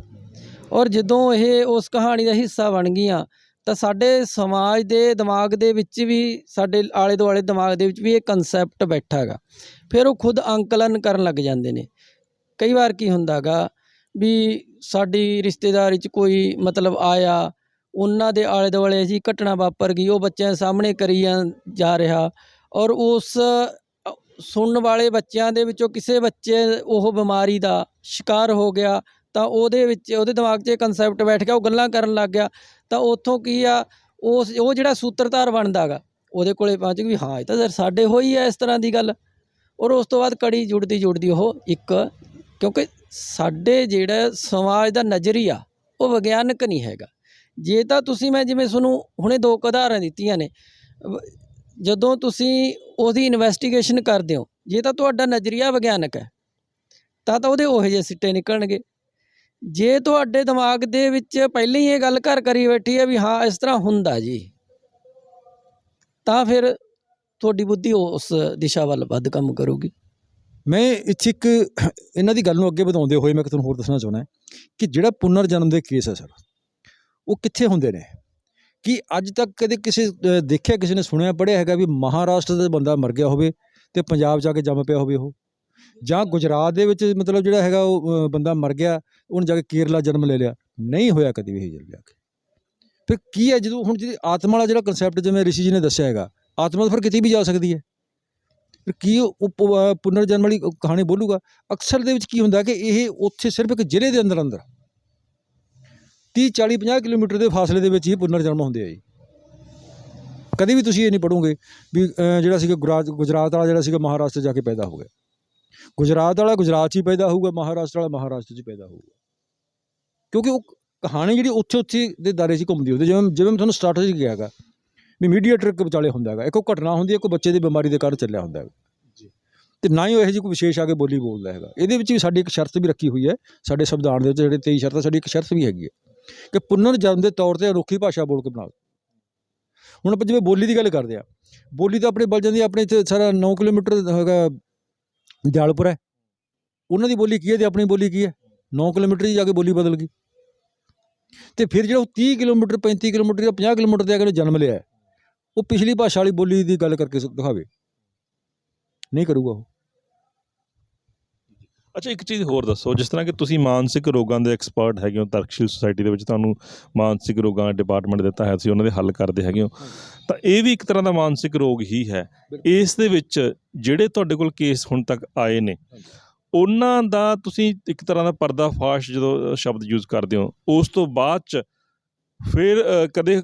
ਔਰ ਜਦੋਂ ਇਹ ਉਸ ਕਹਾਣੀ ਦਾ ਹਿੱਸਾ ਬਣ ਗਈਆਂ ਤਾਂ ਸਾਡੇ ਸਮਾਜ ਦੇ ਦਿਮਾਗ ਦੇ ਵਿੱਚ ਵੀ, ਸਾਡੇ ਆਲੇ ਦੁਆਲੇ ਦਿਮਾਗ ਦੇ ਵਿੱਚ ਵੀ ਇਹ ਕਨਸੈਪਟ ਬੈਠਾ ਗਾ। ਫਿਰ ਉਹ ਖੁਦ ਅੰਕਲਨ ਕਰਨ ਲੱਗ ਜਾਂਦੇ ਨੇ। ਕਈ ਵਾਰ ਕੀ ਹੁੰਦਾ ਗਾ ਵੀ ਸਾਡੀ ਰਿਸ਼ਤੇਦਾਰੀ 'ਚ ਕੋਈ ਮਤਲਬ ਆਇਆ, ਉਹਨਾਂ ਦੇ ਆਲੇ ਦੁਆਲੇ ਅਜਿਹੀ ਘਟਨਾ ਵਾਪਰ ਗਈ, ਉਹ ਬੱਚਿਆਂ ਸਾਹਮਣੇ ਕਰੀ ਜਾ ਰਿਹਾ ਔਰ ਉਸ ਸੁਣਨ ਵਾਲੇ ਬੱਚਿਆਂ ਦੇ ਵਿੱਚੋਂ ਕਿਸੇ ਬੱਚੇ ਉਹ ਬਿਮਾਰੀ ਦਾ ਸ਼ਿਕਾਰ ਹੋ ਗਿਆ ਤਾਂ ਉਹਦੇ ਦਿਮਾਗ 'ਚ ਇਹ ਕਨਸੈਪਟ ਬੈਠ ਗਿਆ, ਉਹ ਗੱਲਾਂ ਕਰਨ ਲੱਗ ਗਿਆ। ਤਾਂ ਉੱਥੋਂ ਕੀ ਆ, ਉਹ ਜਿਹੜਾ ਸੂਤਰਧਾਰ ਬਣਦਾ ਗਾ ਉਹਦੇ ਕੋਲੇ ਪਹੁੰਚ ਗਈ ਵੀ ਹਾਂ ਇਹ ਤਾਂ ਸਰ ਸਾਡੇ ਹੋਈ ਹੈ ਇਸ ਤਰ੍ਹਾਂ ਦੀ ਗੱਲ। ਔਰ ਉਸ ਤੋਂ ਬਾਅਦ ਕੜੀ ਜੁੜਦੀ ਉਹ ਇੱਕ, ਕਿਉਂਕਿ ਸਾਡੇ ਜਿਹੜਾ ਸਮਾਜ ਦਾ ਨਜ਼ਰੀਆ ਉਹ ਵਿਗਿਆਨਕ ਨਹੀਂ ਹੈਗਾ। ਜੇ ਤਾਂ ਮੈਂ ਜਿਵੇਂ ਤੁਹਾਨੂੰ ਹੁਣੇ 2 ਉਦਾਹਰਨ ਦਿੱਤੀਆਂ ਨੇ, ਜਦੋਂ ਤੁਸੀਂ ਉਹਦੀ ਇਨਵੈਸਟੀਗੇਸ਼ਨ ਕਰਦੇ ਹੋ, ਜੇ ਤਾਂ ਤੁਹਾਡਾ ਨਜ਼ਰੀਆ ਵਿਗਿਆਨਕ ਹੈ ਤਾਂ ਉਹਦੇ ਉਹੋ ਜਿਹੇ ਸਿੱਟੇ ਨਿਕਲਣਗੇ। ਜੇ ਤੁਹਾਡੇ ਦਿਮਾਗ ਦੇ ਵਿੱਚ ਪਹਿਲਾਂ ਹੀ ਇਹ ਗੱਲ ਘਰ ਕਰੀ ਬੈਠੀ ਹੈ ਵੀ ਹਾਂ ਇਸ ਤਰ੍ਹਾਂ ਹੁੰਦਾ ਜੀ, ਤਾਂ ਫਿਰ ਤੁਹਾਡੀ ਬੁੱਧੀ ਉਸ ਦਿਸ਼ਾ ਵੱਲ ਵੱਧ ਕੰਮ ਕਰੂਗੀ। ਮੈਂ ਇੱਥੇ ਇੱਕ ਇਹਨਾਂ ਦੀ ਗੱਲ ਨੂੰ ਅੱਗੇ ਵਧਾਉਂਦੇ ਹੋਏ ਮੈਂ ਤੁਹਾਨੂੰ ਹੋਰ ਦੱਸਣਾ ਚਾਹੁੰਦਾ ਕਿ ਜਿਹੜਾ ਪੁਨਰ ਜਨਮ ਦੇ ਕੇਸ ਹੈ ਸਰ, ਉਹ ਕਿੱਥੇ ਹੁੰਦੇ ਨੇ? ਕਿ ਅੱਜ ਤੱਕ ਕਦੇ ਕਿਸੇ ਨੇ ਸੁਣਿਆ ਪੜ੍ਹਿਆ ਹੈਗਾ ਵੀ ਮਹਾਰਾਸ਼ਟਰ ਦਾ ਬੰਦਾ ਮਰ ਗਿਆ ਹੋਵੇ ਅਤੇ ਪੰਜਾਬ ਜਾ ਕੇ ਜੰਮ ਪਿਆ ਹੋਵੇ ਉਹ, ਜਾਂ ਗੁਜਰਾਤ ਦੇ ਵਿੱਚ ਮਤਲਬ ਜਿਹੜਾ ਹੈਗਾ ਉਹ ਬੰਦਾ ਮਰ ਗਿਆ, ਉਹਨੇ ਜਾ ਕੇ ਕੇਰਲਾ ਜਨਮ ਲੈ ਲਿਆ? ਨਹੀਂ ਹੋਇਆ ਕਦੇ ਵੀ ਇਹ ਜਾ ਕੇ। ਫਿਰ ਕੀ ਹੈ, ਜਦੋਂ ਹੁਣ ਜਿਹੜੀ ਆਤਮਾ ਵਾਲਾ ਜਿਹੜਾ ਕਨਸੈਪਟ ਜਿਵੇਂ ਰਿਸ਼ੀ ਜੀ ਨੇ ਦੱਸਿਆ ਹੈਗਾ, ਆਤਮਾ ਤਾਂ ਫਿਰ ਕਿਤੇ ਵੀ ਜਾ ਸਕਦੀ ਹੈ, ਫਿਰ ਕੀ ਉਹ ਪੁਨਰ ਜਨਮ ਵਾਲੀ ਕਹਾਣੀ ਬੋਲੂਗਾ? ਅਕਸਰ ਦੇ ਵਿੱਚ ਕੀ ਹੁੰਦਾ ਕਿ ਇਹ ਉੱਥੇ ਸਿਰਫ ਇੱਕ ਜ਼ਿਲ੍ਹੇ ਦੇ ਅੰਦਰ 30, 40, 50 ਕਿਲੋਮੀਟਰ ਦੇ ਫਾਸਲੇ ਦੇ ਵਿੱਚ ਹੀ ਪੁਨਰ ਜਨਮ ਹੁੰਦੇ ਆ ਜੀ। ਕਦੇ ਵੀ ਤੁਸੀਂ ਇਹ ਨਹੀਂ ਪੜ੍ਹੋਗੇ ਵੀ ਜਿਹੜਾ ਸੀਗਾ ਗੁਜਰਾਤ ਵਾਲਾ ਜਿਹੜਾ ਸੀਗਾ ਮਹਾਰਾਸ਼ਟਰ ਜਾ ਕੇ ਪੈਦਾ ਹੋ ਗਿਆ, ਗੁਜਰਾਤ ਵਾਲਾ ਗੁਜਰਾਤ 'ਚ ਹੀ ਪੈਦਾ ਹੋਊਗਾ, ਮਹਾਰਾਸ਼ਟਰ ਵਾਲਾ ਮਹਾਰਾਸ਼ਟਰ 'ਚ ਹੀ ਪੈਦਾ ਹੋਊਗਾ। ਕਿਉਂਕਿ ਉਹ ਕਹਾਣੀ ਜਿਹੜੀ ਉੱਥੇ ਦੇ ਦਾਇਰੇ 'ਚ ਘੁੰਮਦੀ ਹੁੰਦੀ। ਜਿਵੇਂ ਮੈਂ ਤੁਹਾਨੂੰ ਸਟਾਰਟਰ 'ਚ ਕਿਹਾ ਹੈਗਾ ਵੀ ਮੀਡੀਏਟਰ ਇੱਕ ਵਿਚਾਲੇ ਹੁੰਦਾ ਹੈਗਾ, ਇੱਕ ਉਹ ਘਟਨਾ ਹੁੰਦੀ ਹੈ, ਕੋਈ ਬੱਚੇ ਦੀ ਬਿਮਾਰੀ ਦੇ ਕਾਰਨ ਚੱਲਿਆ ਹੁੰਦਾ ਹੈਗਾ ਜੀ, ਅਤੇ ਨਾ ਹੀ ਉਹ ਇਹੋ ਜਿਹੀ ਕੋਈ ਵਿਸ਼ੇਸ਼ ਆ ਕੇ ਬੋਲਦਾ ਹੈਗਾ। ਇਹਦੇ ਵਿੱਚ ਵੀ ਸਾਡੀ ਇੱਕ ਸ਼ਰਤ ਵੀ ਰੱਖੀ ਹੋਈ ਹੈ, ਸਾਡੇ ਸੰਵਿਧਾਨ ਦੇ ਵਿੱਚ ਜਿਹੜੇ 23 ਸ਼ਰਤਾਂ, ਸਾਡੀ ਇੱਕ ਸ਼ਰਤ ਵੀ ਹੈਗੀ ਹੈ ਕਿ ਪੁਨਰ ਜਨਮ ਦੇ ਤੌਰ 'ਤੇ ਅਨੋਖੀ ਭਾਸ਼ਾ ਬੋਲ ਕੇ ਬਣਾਓ। ਹੁਣ ਆਪਾਂ ਜਿਵੇਂ ਬੋਲੀ ਦੀ ਗੱਲ ਕਰਦੇ ਹਾਂ, ਬੋਲੀ ਤਾਂ ਆਪਣੇ ਬਲ ਜਾਂਦੀ, ਆਪਣੇ ਇੱਥੇ ਸਾਰਾ 9 ਕਿਲੋਮੀਟਰ ਹੈਗਾ ਦਿਆਲਪੁਰ ਹੈ, ਉਹਨਾਂ ਦੀ ਬੋਲੀ ਕੀ ਹੈ ਅਤੇ ਆਪਣੀ ਬੋਲੀ ਕੀ ਹੈ? 9 ਕਿਲੋਮੀਟਰ ਹੀ ਜਾ ਕੇ ਬੋਲੀ ਬਦਲ ਗਈ। ਅਤੇ ਫਿਰ ਜਿਹੜਾ ਉਹ 30 ਕਿਲੋਮੀਟਰ 35 ਕਿਲੋਮੀਟਰ ਜਾਂ 50 ਕਿਲੋਮੀਟਰ 'ਤੇ ਆ ਕੇ ਜਨਮ ਲਿਆ, ਉਹ ਪਿਛਲੀ ਭਾਸ਼ਾ ਵਾਲੀ ਬੋਲੀ ਦੀ ਗੱਲ ਕਰਕੇ ਦਿਖਾਵੇ, ਨਹੀਂ ਕਰੂਗਾ ਉਹ। ਅੱਛਾ, ਇੱਕ ਚੀਜ਼ ਹੋਰ ਦੱਸੋ, ਜਿਸ ਤਰ੍ਹਾਂ ਕਿ ਤੁਸੀਂ ਮਾਨਸਿਕ ਰੋਗਾਂ ਦੇ ਐਕਸਪਰਟ ਹੈਗੇ ਹੋ, ਤਰਕਸ਼ੀਲ ਸੁਸਾਇਟੀ ਦੇ ਵਿੱਚ ਤੁਹਾਨੂੰ ਮਾਨਸਿਕ ਰੋਗਾਂ ਦਾ ਡਿਪਾਰਟਮੈਂਟ ਦਿੱਤਾ ਹੈ, ਤੁਸੀਂ ਉਹਨਾਂ ਦੇ ਹੱਲ ਕਰਦੇ ਹੈਗੇ ਹੋ, ਤਾਂ ਇਹ ਵੀ ਇੱਕ ਤਰ੍ਹਾਂ ਦਾ ਮਾਨਸਿਕ ਰੋਗ ਹੀ ਹੈ। ਇਸ ਦੇ ਵਿੱਚ ਜਿਹੜੇ ਤੁਹਾਡੇ ਕੋਲ ਕੇਸ ਹੁਣ ਤੱਕ ਆਏ ਨੇ, ਉਹਨਾਂ ਦਾ ਤੁਸੀਂ ਇੱਕ ਤਰ੍ਹਾਂ ਦਾ ਪਰਦਾਫਾਸ਼ ਜਦੋਂ ਸ਼ਬਦ ਯੂਜ਼ ਕਰਦੇ ਹੋ, ਉਸ ਤੋਂ ਬਾਅਦ 'ਚ ਫਿਰ ਕਦੇ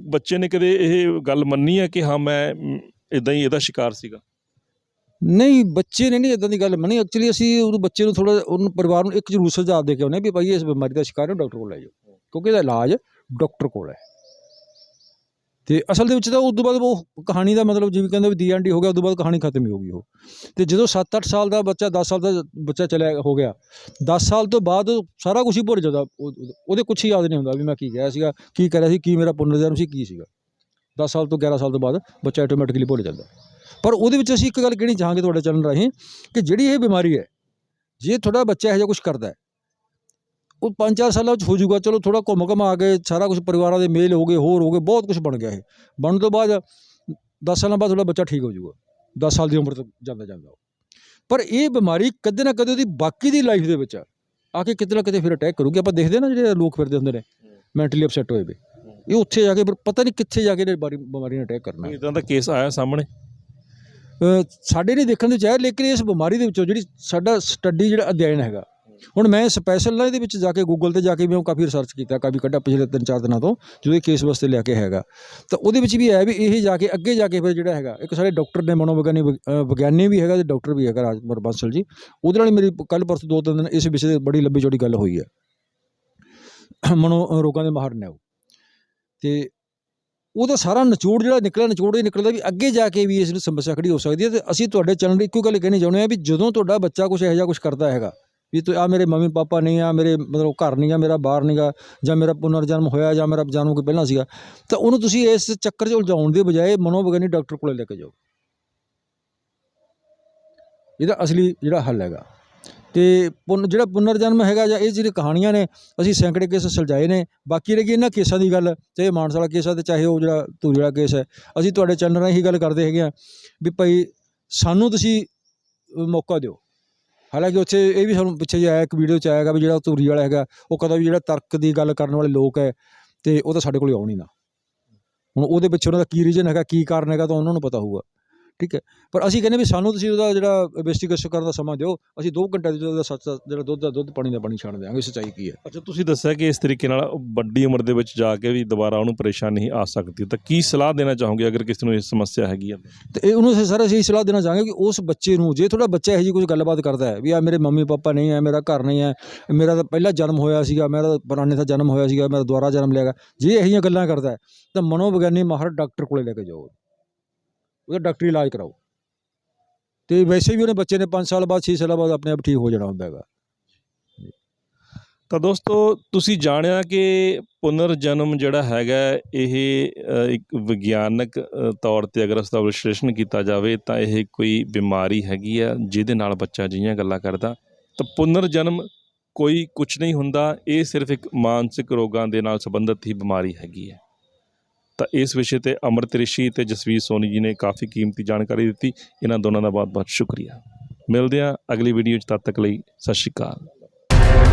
ਬੱਚੇ ਨੇ ਕਦੇ ਇਹ ਗੱਲ ਮੰਨੀ ਹੈ ਕਿ ਹਾਂ ਮੈਂ ਇੱਦਾਂ ਹੀ ਇਹਦਾ ਸ਼ਿਕਾਰ ਸੀਗਾ? ਨਹੀਂ, ਬੱਚੇ ਨੇ ਨਹੀਂ ਇੱਦਾਂ ਦੀ ਗੱਲ ਮੰਨੀ। ਐਕਚੁਅਲੀ ਅਸੀਂ ਉਹ ਬੱਚੇ ਨੂੰ ਥੋੜ੍ਹਾ, ਉਹਨੂੰ ਪਰਿਵਾਰ ਨੂੰ ਇੱਕ ਜ਼ਰੂਰ ਸੁਝਾਅ ਦੇ ਕੇ ਆਉਂਦੇ ਵੀ ਭਾਈ ਇਸ ਬਿਮਾਰੀ ਦਾ ਸ਼ਿਕਾਰ ਹੈ, ਡਾਕਟਰ ਕੋਲ ਲੈ ਜਾਓ, ਕਿਉਂਕਿ ਇਹਦਾ ਇਲਾਜ ਡਾਕਟਰ ਕੋਲ ਹੈ। ਅਤੇ ਅਸਲ ਦੇ ਵਿੱਚ ਤਾਂ ਉਸ ਤੋਂ ਬਾਅਦ ਉਹ ਕਹਾਣੀ ਦਾ ਮਤਲਬ ਜਿਵੇਂ ਕਹਿੰਦੇ ਵੀ ਦੀ ਐਂਡ ਹੀ ਹੋ ਗਿਆ, ਉਸ ਤੋਂ ਬਾਅਦ ਕਹਾਣੀ ਖਤਮ ਹੀ ਹੋ ਗਈ ਉਹ। ਅਤੇ ਜਦੋਂ 7-8 ਸਾਲ ਦਾ ਬੱਚਾ, 10 ਸਾਲ ਦਾ ਬੱਚਾ ਚਲਿਆ ਹੋ ਗਿਆ, 10 ਸਾਲ ਤੋਂ ਬਾਅਦ ਸਾਰਾ ਕੁਛ ਹੀ ਭੁੱਲ ਜਾਂਦਾ, ਉਹਦੇ ਕੁਛ ਹੀ ਯਾਦ ਨਹੀਂ ਹੁੰਦਾ ਵੀ ਮੈਂ ਕੀ ਕਿਹਾ ਸੀਗਾ, ਕੀ ਕਰਿਆ ਸੀ, ਕੀ ਮੇਰਾ ਪੁਨਰ ਜਨਮ ਸੀ, ਕੀ ਸੀਗਾ। 10 ਸਾਲ ਤੋਂ 11 ਸਾਲ ਤੋਂ ਬਾਅਦ ਬੱਚਾ ਆਟੋਮੈਟਿਕਲੀ ਭੁੱਲ ਜਾਂਦਾ। ਪਰ ਉਹਦੇ ਵਿੱਚ ਅਸੀਂ ਇੱਕ ਗੱਲ ਕਹਿਣੀ ਚਾਹਾਂਗੇ ਤੁਹਾਡੇ ਚੈਨਲ ਰਾਹੀਂ ਕਿ ਜਿਹੜੀ ਇਹ ਬਿਮਾਰੀ ਹੈ, ਜੇ ਤੁਹਾਡਾ ਬੱਚਾ ਇਹੋ ਜਿਹਾ ਕੁਛ ਕਰਦਾ ਹੈ, ਉਹ 5-4 ਸਾਲਾਂ ਵਿੱਚ ਹੋ ਜਾਊਗਾ। ਚਲੋ ਥੋੜ੍ਹਾ ਘੁੰਮ ਘੁਮਾ ਕੇ ਸਾਰਾ ਕੁਛ ਪਰਿਵਾਰਾਂ ਦੇ ਮੇਲ ਹੋ ਗਏ, ਹੋਰ ਹੋ ਗਏ, ਬਹੁਤ ਕੁਛ ਬਣ ਗਿਆ। ਇਹ ਬਣਨ ਤੋਂ ਬਾਅਦ 10 ਸਾਲਾਂ ਬਾਅਦ ਤੁਹਾਡਾ ਬੱਚਾ ਠੀਕ ਹੋ ਜਾਊਗਾ, 10 ਸਾਲ ਦੀ ਉਮਰ ਤੋਂ ਜਾਂਦਾ। ਪਰ ਇਹ ਬਿਮਾਰੀ ਕਦੇ ਨਾ ਕਦੇ ਉਹਦੀ ਬਾਕੀ ਦੀ ਲਾਈਫ ਦੇ ਵਿੱਚ ਆ ਕੇ ਕਿਤੇ ਨਾ ਕਿਤੇ ਫਿਰ ਅਟੈਕ ਕਰੂਗੀ। ਆਪਾਂ ਦੇਖਦੇ ਨਾ ਜਿਹੜੇ ਲੋਕ ਫਿਰਦੇ ਹੁੰਦੇ ਨੇ ਮੈਂਟਲੀ ਅਪਸੈਟ ਹੋਏ ਵੇ, ਇਹ ਉੱਥੇ ਜਾ ਕੇ ਫਿਰ ਪਤਾ ਨਹੀਂ ਕਿੱਥੇ ਜਾ ਕੇ ਬਿਮਾਰੀ ਨੇ ਅਟੈਕ ਕਰਨਾ। ਇੱਦਾਂ ਦਾ ਕੇਸ ਆਇਆ ਸਾਹਮਣੇ? ਸਾਡੇ ਨਹੀਂ ਦੇਖਣ ਦੇ ਵਿੱਚ ਆਇਆ, ਲੇਕਿਨ ਇਸ ਬਿਮਾਰੀ ਦੇ ਵਿੱਚੋਂ ਜਿਹੜੀ ਸਾਡਾ ਸਟੱਡੀ ਜਿਹੜਾ ਅਧਿਐਨ ਹੈਗਾ, ਹੁਣ ਮੈਂ ਸਪੈਸ਼ਲ ਨਾ ਇਹਦੇ ਵਿੱਚ ਜਾ ਕੇ ਗੂਗਲ 'ਤੇ ਜਾ ਕੇ ਮੈਂ ਕਾਫੀ ਰਿਸਰਚ ਕੀਤਾ, ਕਾਫੀ ਕੱਢਿਆ ਪਿਛਲੇ 3-4 ਦਿਨਾਂ ਤੋਂ ਜਦੋਂ ਇਹ ਕੇਸ ਵਾਸਤੇ ਲਿਆ ਕੇ ਹੈਗਾ। ਤਾਂ ਉਹਦੇ ਵਿੱਚ ਵੀ ਹੈ ਵੀ ਇਹ ਜਾ ਕੇ ਅੱਗੇ ਜਾ ਕੇ ਫਿਰ ਜਿਹੜਾ ਹੈਗਾ, ਇੱਕ ਸਾਡੇ ਡਾਕਟਰ ਨੇ ਵਿਗਿਆਨੀ ਵੀ ਹੈਗਾ ਅਤੇ ਡਾਕਟਰ ਵੀ ਹੈਗਾ ਰਾਜਕੁਮਾਰ ਬਾਂਸਲ ਜੀ, ਉਹਦੇ ਨਾਲ ਮੇਰੀ ਕੱਲ੍ਹ ਪਰਸੋਂ 2-3 ਦਿਨ ਇਸ ਵਿਸ਼ੇ 'ਤੇ ਬੜੀ ਲੰਬੀ ਚੌੜੀ ਗੱਲ ਹੋਈ ਹੈ। ਮਨੋ ਰੋਗਾਂ ਦੇ ਮਾਹਰ ਨੇ ਉਹ, ਅਤੇ ਉਹਦਾ ਸਾਰਾ ਨਿਚੋੜ ਜਿਹੜਾ ਨਿਚੋੜ ਇਹ ਨਿਕਲਦਾ ਵੀ ਅੱਗੇ ਜਾ ਕੇ ਵੀ ਇਸ ਨੂੰ ਸਮੱਸਿਆ ਖੜੀ ਹੋ ਸਕਦੀ ਹੈ। ਅਤੇ ਅਸੀਂ ਤੁਹਾਡੇ ਚੈਨਲ ਦੀ ਇੱਕੋ ਗੱਲ ਕਹਿਣੀ ਚਾਹੁੰਦੇ ਹਾਂ ਵੀ ਜਦੋਂ ਤੁਹਾਡਾ ਬੱਚਾ ਕੁਛ ਇਹੋ ਜਿਹਾ ਕੁਛ ਕਰਦਾ ਹੈਗਾ ਵੀ ਆ ਮੇਰੇ ਮੰਮੀ ਪਾਪਾ ਨਹੀਂ ਆ, ਮੇਰੇ ਮਤਲਬ ਘਰ ਨਹੀਂ ਗਾ, ਮੇਰਾ ਬਾਹਰ ਨਹੀਂ ਗਾ, ਜਾਂ ਮੇਰਾ ਪੁਨਰ ਜਨਮ ਹੋਇਆ, ਜਾਂ ਮੇਰਾ ਜਨਮ ਕੋਈ ਪਹਿਲਾਂ ਸੀਗਾ, ਤਾਂ ਉਹਨੂੰ ਤੁਸੀਂ ਇਸ ਚੱਕਰ 'ਚ ਉਲਝਾਉਣ ਦੇ ਬਜਾਏ ਮਨੋਵਿਗਿਆਨੀ ਡਾਕਟਰ ਕੋਲ ਲੈ ਕੇ ਜਾਓ। ਇਹਦਾ ਅਸਲੀ ਜਿਹੜਾ ਹੱਲ ਹੈਗਾ। ਅਤੇ ਜਿਹੜਾ ਪੁਨਰ ਜਨਮ ਹੈਗਾ ਜਾਂ ਇਹ ਜਿਹੜੀ ਕਹਾਣੀਆਂ ਨੇ, ਅਸੀਂ ਸੈਂਕੜੇ ਕੇਸ ਸੁਲਝਾਏ ਨੇ। ਬਾਕੀ ਰਹੀ ਇਹਨਾਂ ਕੇਸਾਂ ਦੀ ਗੱਲ, ਚਾਹੇ ਮਾਨਸਾ ਵਾਲਾ ਕੇਸ ਹੈ ਅਤੇ ਚਾਹੇ ਉਹ ਜਿਹੜਾ ਧੂਰੀ ਵਾਲਾ ਕੇਸ ਹੈ, ਅਸੀਂ ਤੁਹਾਡੇ ਚੈਨਲ ਰਾਹੀਂ ਇਹੀ ਗੱਲ ਕਰਦੇ ਹੈਗੇ ਹਾਂ ਵੀ ਭਾਈ ਸਾਨੂੰ ਤੁਸੀਂ ਮੌਕਾ ਦਿਓ। ਹਾਲਾਂਕਿ ਉੱਥੇ ਇਹ ਵੀ ਸਾਨੂੰ ਪਿੱਛੇ ਜਿਹੇ ਆਇਆ, ਇੱਕ ਵੀਡੀਓ 'ਚ ਆਏਗਾ ਵੀ ਜਿਹੜਾ ਧੂਰੀ ਵਾਲਾ ਹੈਗਾ ਉਹ ਕਹਿੰਦਾ ਵੀ ਜਿਹੜਾ ਤਰਕ ਦੀ ਗੱਲ ਕਰਨ ਵਾਲੇ ਲੋਕ ਹੈ ਅਤੇ ਉਹ ਤਾਂ ਸਾਡੇ ਕੋਲ ਆਉਣ ਹੀ ਨਾ। ਹੁਣ ਉਹਦੇ ਪਿੱਛੇ ਉਹਨਾਂ ਦਾ ਕੀ ਰੀਜ਼ਨ ਹੈਗਾ, ਕੀ ਕਾਰਨ ਹੈਗਾ, ਤਾਂ ਉਹਨਾਂ ਨੂੰ ਪਤਾ ਹੋਊਗਾ, ਠੀਕ ਹੈ। ਪਰ ਅਸੀਂ ਕਹਿੰਦੇ ਵੀ ਸਾਨੂੰ ਤੁਸੀਂ ਉਹਦਾ ਜਿਹੜਾ ਇਨਵੈਸਟੀਗੇਸ਼ਨ ਕਰਨ ਦਾ ਸਮਾਂ ਦਿਓ, ਅਸੀਂ 2 ਘੰਟੇ ਦਾ ਉਹਦਾ ਸੱਚ ਜਿਹੜਾ ਦੁੱਧ ਦਾ ਦੁੱਧ, ਪਾਣੀ ਦਾ ਪਾਣੀ ਛਾਣ ਦਿਆਂਗੇ, ਸੱਚਾਈ ਕੀ ਹੈ। ਅੱਛਾ, ਤੁਸੀਂ ਦੱਸਿਆ ਕਿ ਇਸ ਤਰੀਕੇ ਨਾਲ ਵੱਡੀ ਉਮਰ ਦੇ ਵਿੱਚ ਜਾ ਕੇ ਵੀ ਦੁਬਾਰਾ ਉਹਨੂੰ ਪਰੇਸ਼ਾਨੀ ਆ ਸਕਦੀ, ਤਾਂ ਕੀ ਸਲਾਹ ਦੇਣਾ ਚਾਹੋਗੇ ਅਗਰ ਕਿਸੇ ਨੂੰ ਇਹ ਸਮੱਸਿਆ ਹੈਗੀ ਹੈ? ਅਤੇ ਇਹ ਉਹਨੂੰ ਸਾਰਾ ਅਸੀਂ ਸਲਾਹ ਦੇਣਾ ਚਾਹਾਂਗੇ ਕਿ ਉਸ ਬੱਚੇ ਨੂੰ, ਜੇ ਤੁਹਾਡਾ ਬੱਚਾ ਇਹੋ ਜਿਹੀ ਕੁਝ ਗੱਲਬਾਤ ਕਰਦਾ ਹੈ ਵੀ ਆ ਮੇਰੇ ਮੰਮੀ ਪਾਪਾ ਨਹੀਂ ਹੈ, ਮੇਰਾ ਘਰ ਨਹੀਂ ਹੈ, ਮੇਰਾ ਤਾਂ ਪਹਿਲਾਂ ਜਨਮ ਹੋਇਆ ਸੀਗਾ, ਮੇਰਾ ਪੁਰਾਣੇ ਦਾ ਜਨਮ ਹੋਇਆ ਸੀਗਾ, ਮੇਰਾ ਦੁਬਾਰਾ ਜਨਮ ਲਿਆ ਗਾ, ਜੇ ਇਹੋ ਜਿਹੀਆਂ ਗੱਲਾਂ ਕਰਦਾ ਹੈ ਤਾਂ ਮਨੋਵਿਗਿਆਨੀ ਮਾਹਰ ਡਾਕਟਰ ਕੋਲ ਲੈ ਕੇ ਜਾਓ, ਉਹਦਾ ਡਾਕਟਰੀ ਇਲਾਜ ਕਰਾਓ। ਅਤੇ ਵੈਸੇ ਵੀ ਉਹਨੇ ਬੱਚੇ ਨੇ 5 ਸਾਲ ਬਾਅਦ 6 ਸਾਲਾਂ ਬਾਅਦ ਆਪਣੇ ਆਪ ਠੀਕ ਹੋ ਜਾਣਾ ਹੁੰਦਾ ਹੈਗਾ। ਤਾਂ ਦੋਸਤੋ, ਤੁਸੀਂ ਜਾਣਿਆ ਕਿ ਪੁਨਰ ਜਨਮ ਜਿਹੜਾ ਹੈਗਾ ਇਹ ਇੱਕ ਵਿਗਿਆਨਕ ਤੌਰ 'ਤੇ ਅਗਰ ਉਸਦਾ ਵਿਸ਼ਲੇਸ਼ਣ ਕੀਤਾ ਜਾਵੇ ਤਾਂ ਇਹ ਕੋਈ ਬਿਮਾਰੀ ਹੈਗੀ ਆ ਜਿਹਦੇ ਨਾਲ ਬੱਚਾ ਅਜਿਹੀਆਂ ਗੱਲਾਂ ਕਰਦਾ। ਤਾਂ ਪੁਨਰ ਜਨਮ ਕੋਈ ਕੁਛ ਨਹੀਂ ਹੁੰਦਾ, ਇਹ ਸਿਰਫ ਇੱਕ ਮਾਨਸਿਕ ਰੋਗਾਂ ਦੇ ਨਾਲ ਸੰਬੰਧਿਤ ਹੀ ਬਿਮਾਰੀ ਹੈਗੀ ਹੈ। ਤਾਂ ਇਸ ਵਿਸ਼ੇ 'ਤੇ ਅੰਮ੍ਰਿਤ ਰਿਸ਼ੀ ਅਤੇ ਜਸਵੀਰ ਸੋਨੀ ਜੀ ਨੇ ਕਾਫੀ ਕੀਮਤੀ ਜਾਣਕਾਰੀ ਦਿੱਤੀ। ਇਹਨਾਂ ਦੋਨਾਂ ਦਾ ਬਹੁਤ ਬਹੁਤ ਸ਼ੁਕਰੀਆ। ਮਿਲਦੇ ਹਾਂ ਅਗਲੀ ਵੀਡੀਓ 'ਚ, ਤਦ ਤੱਕ ਲਈ ਸਤਿ ਸ਼੍ਰੀ ਅਕਾਲ।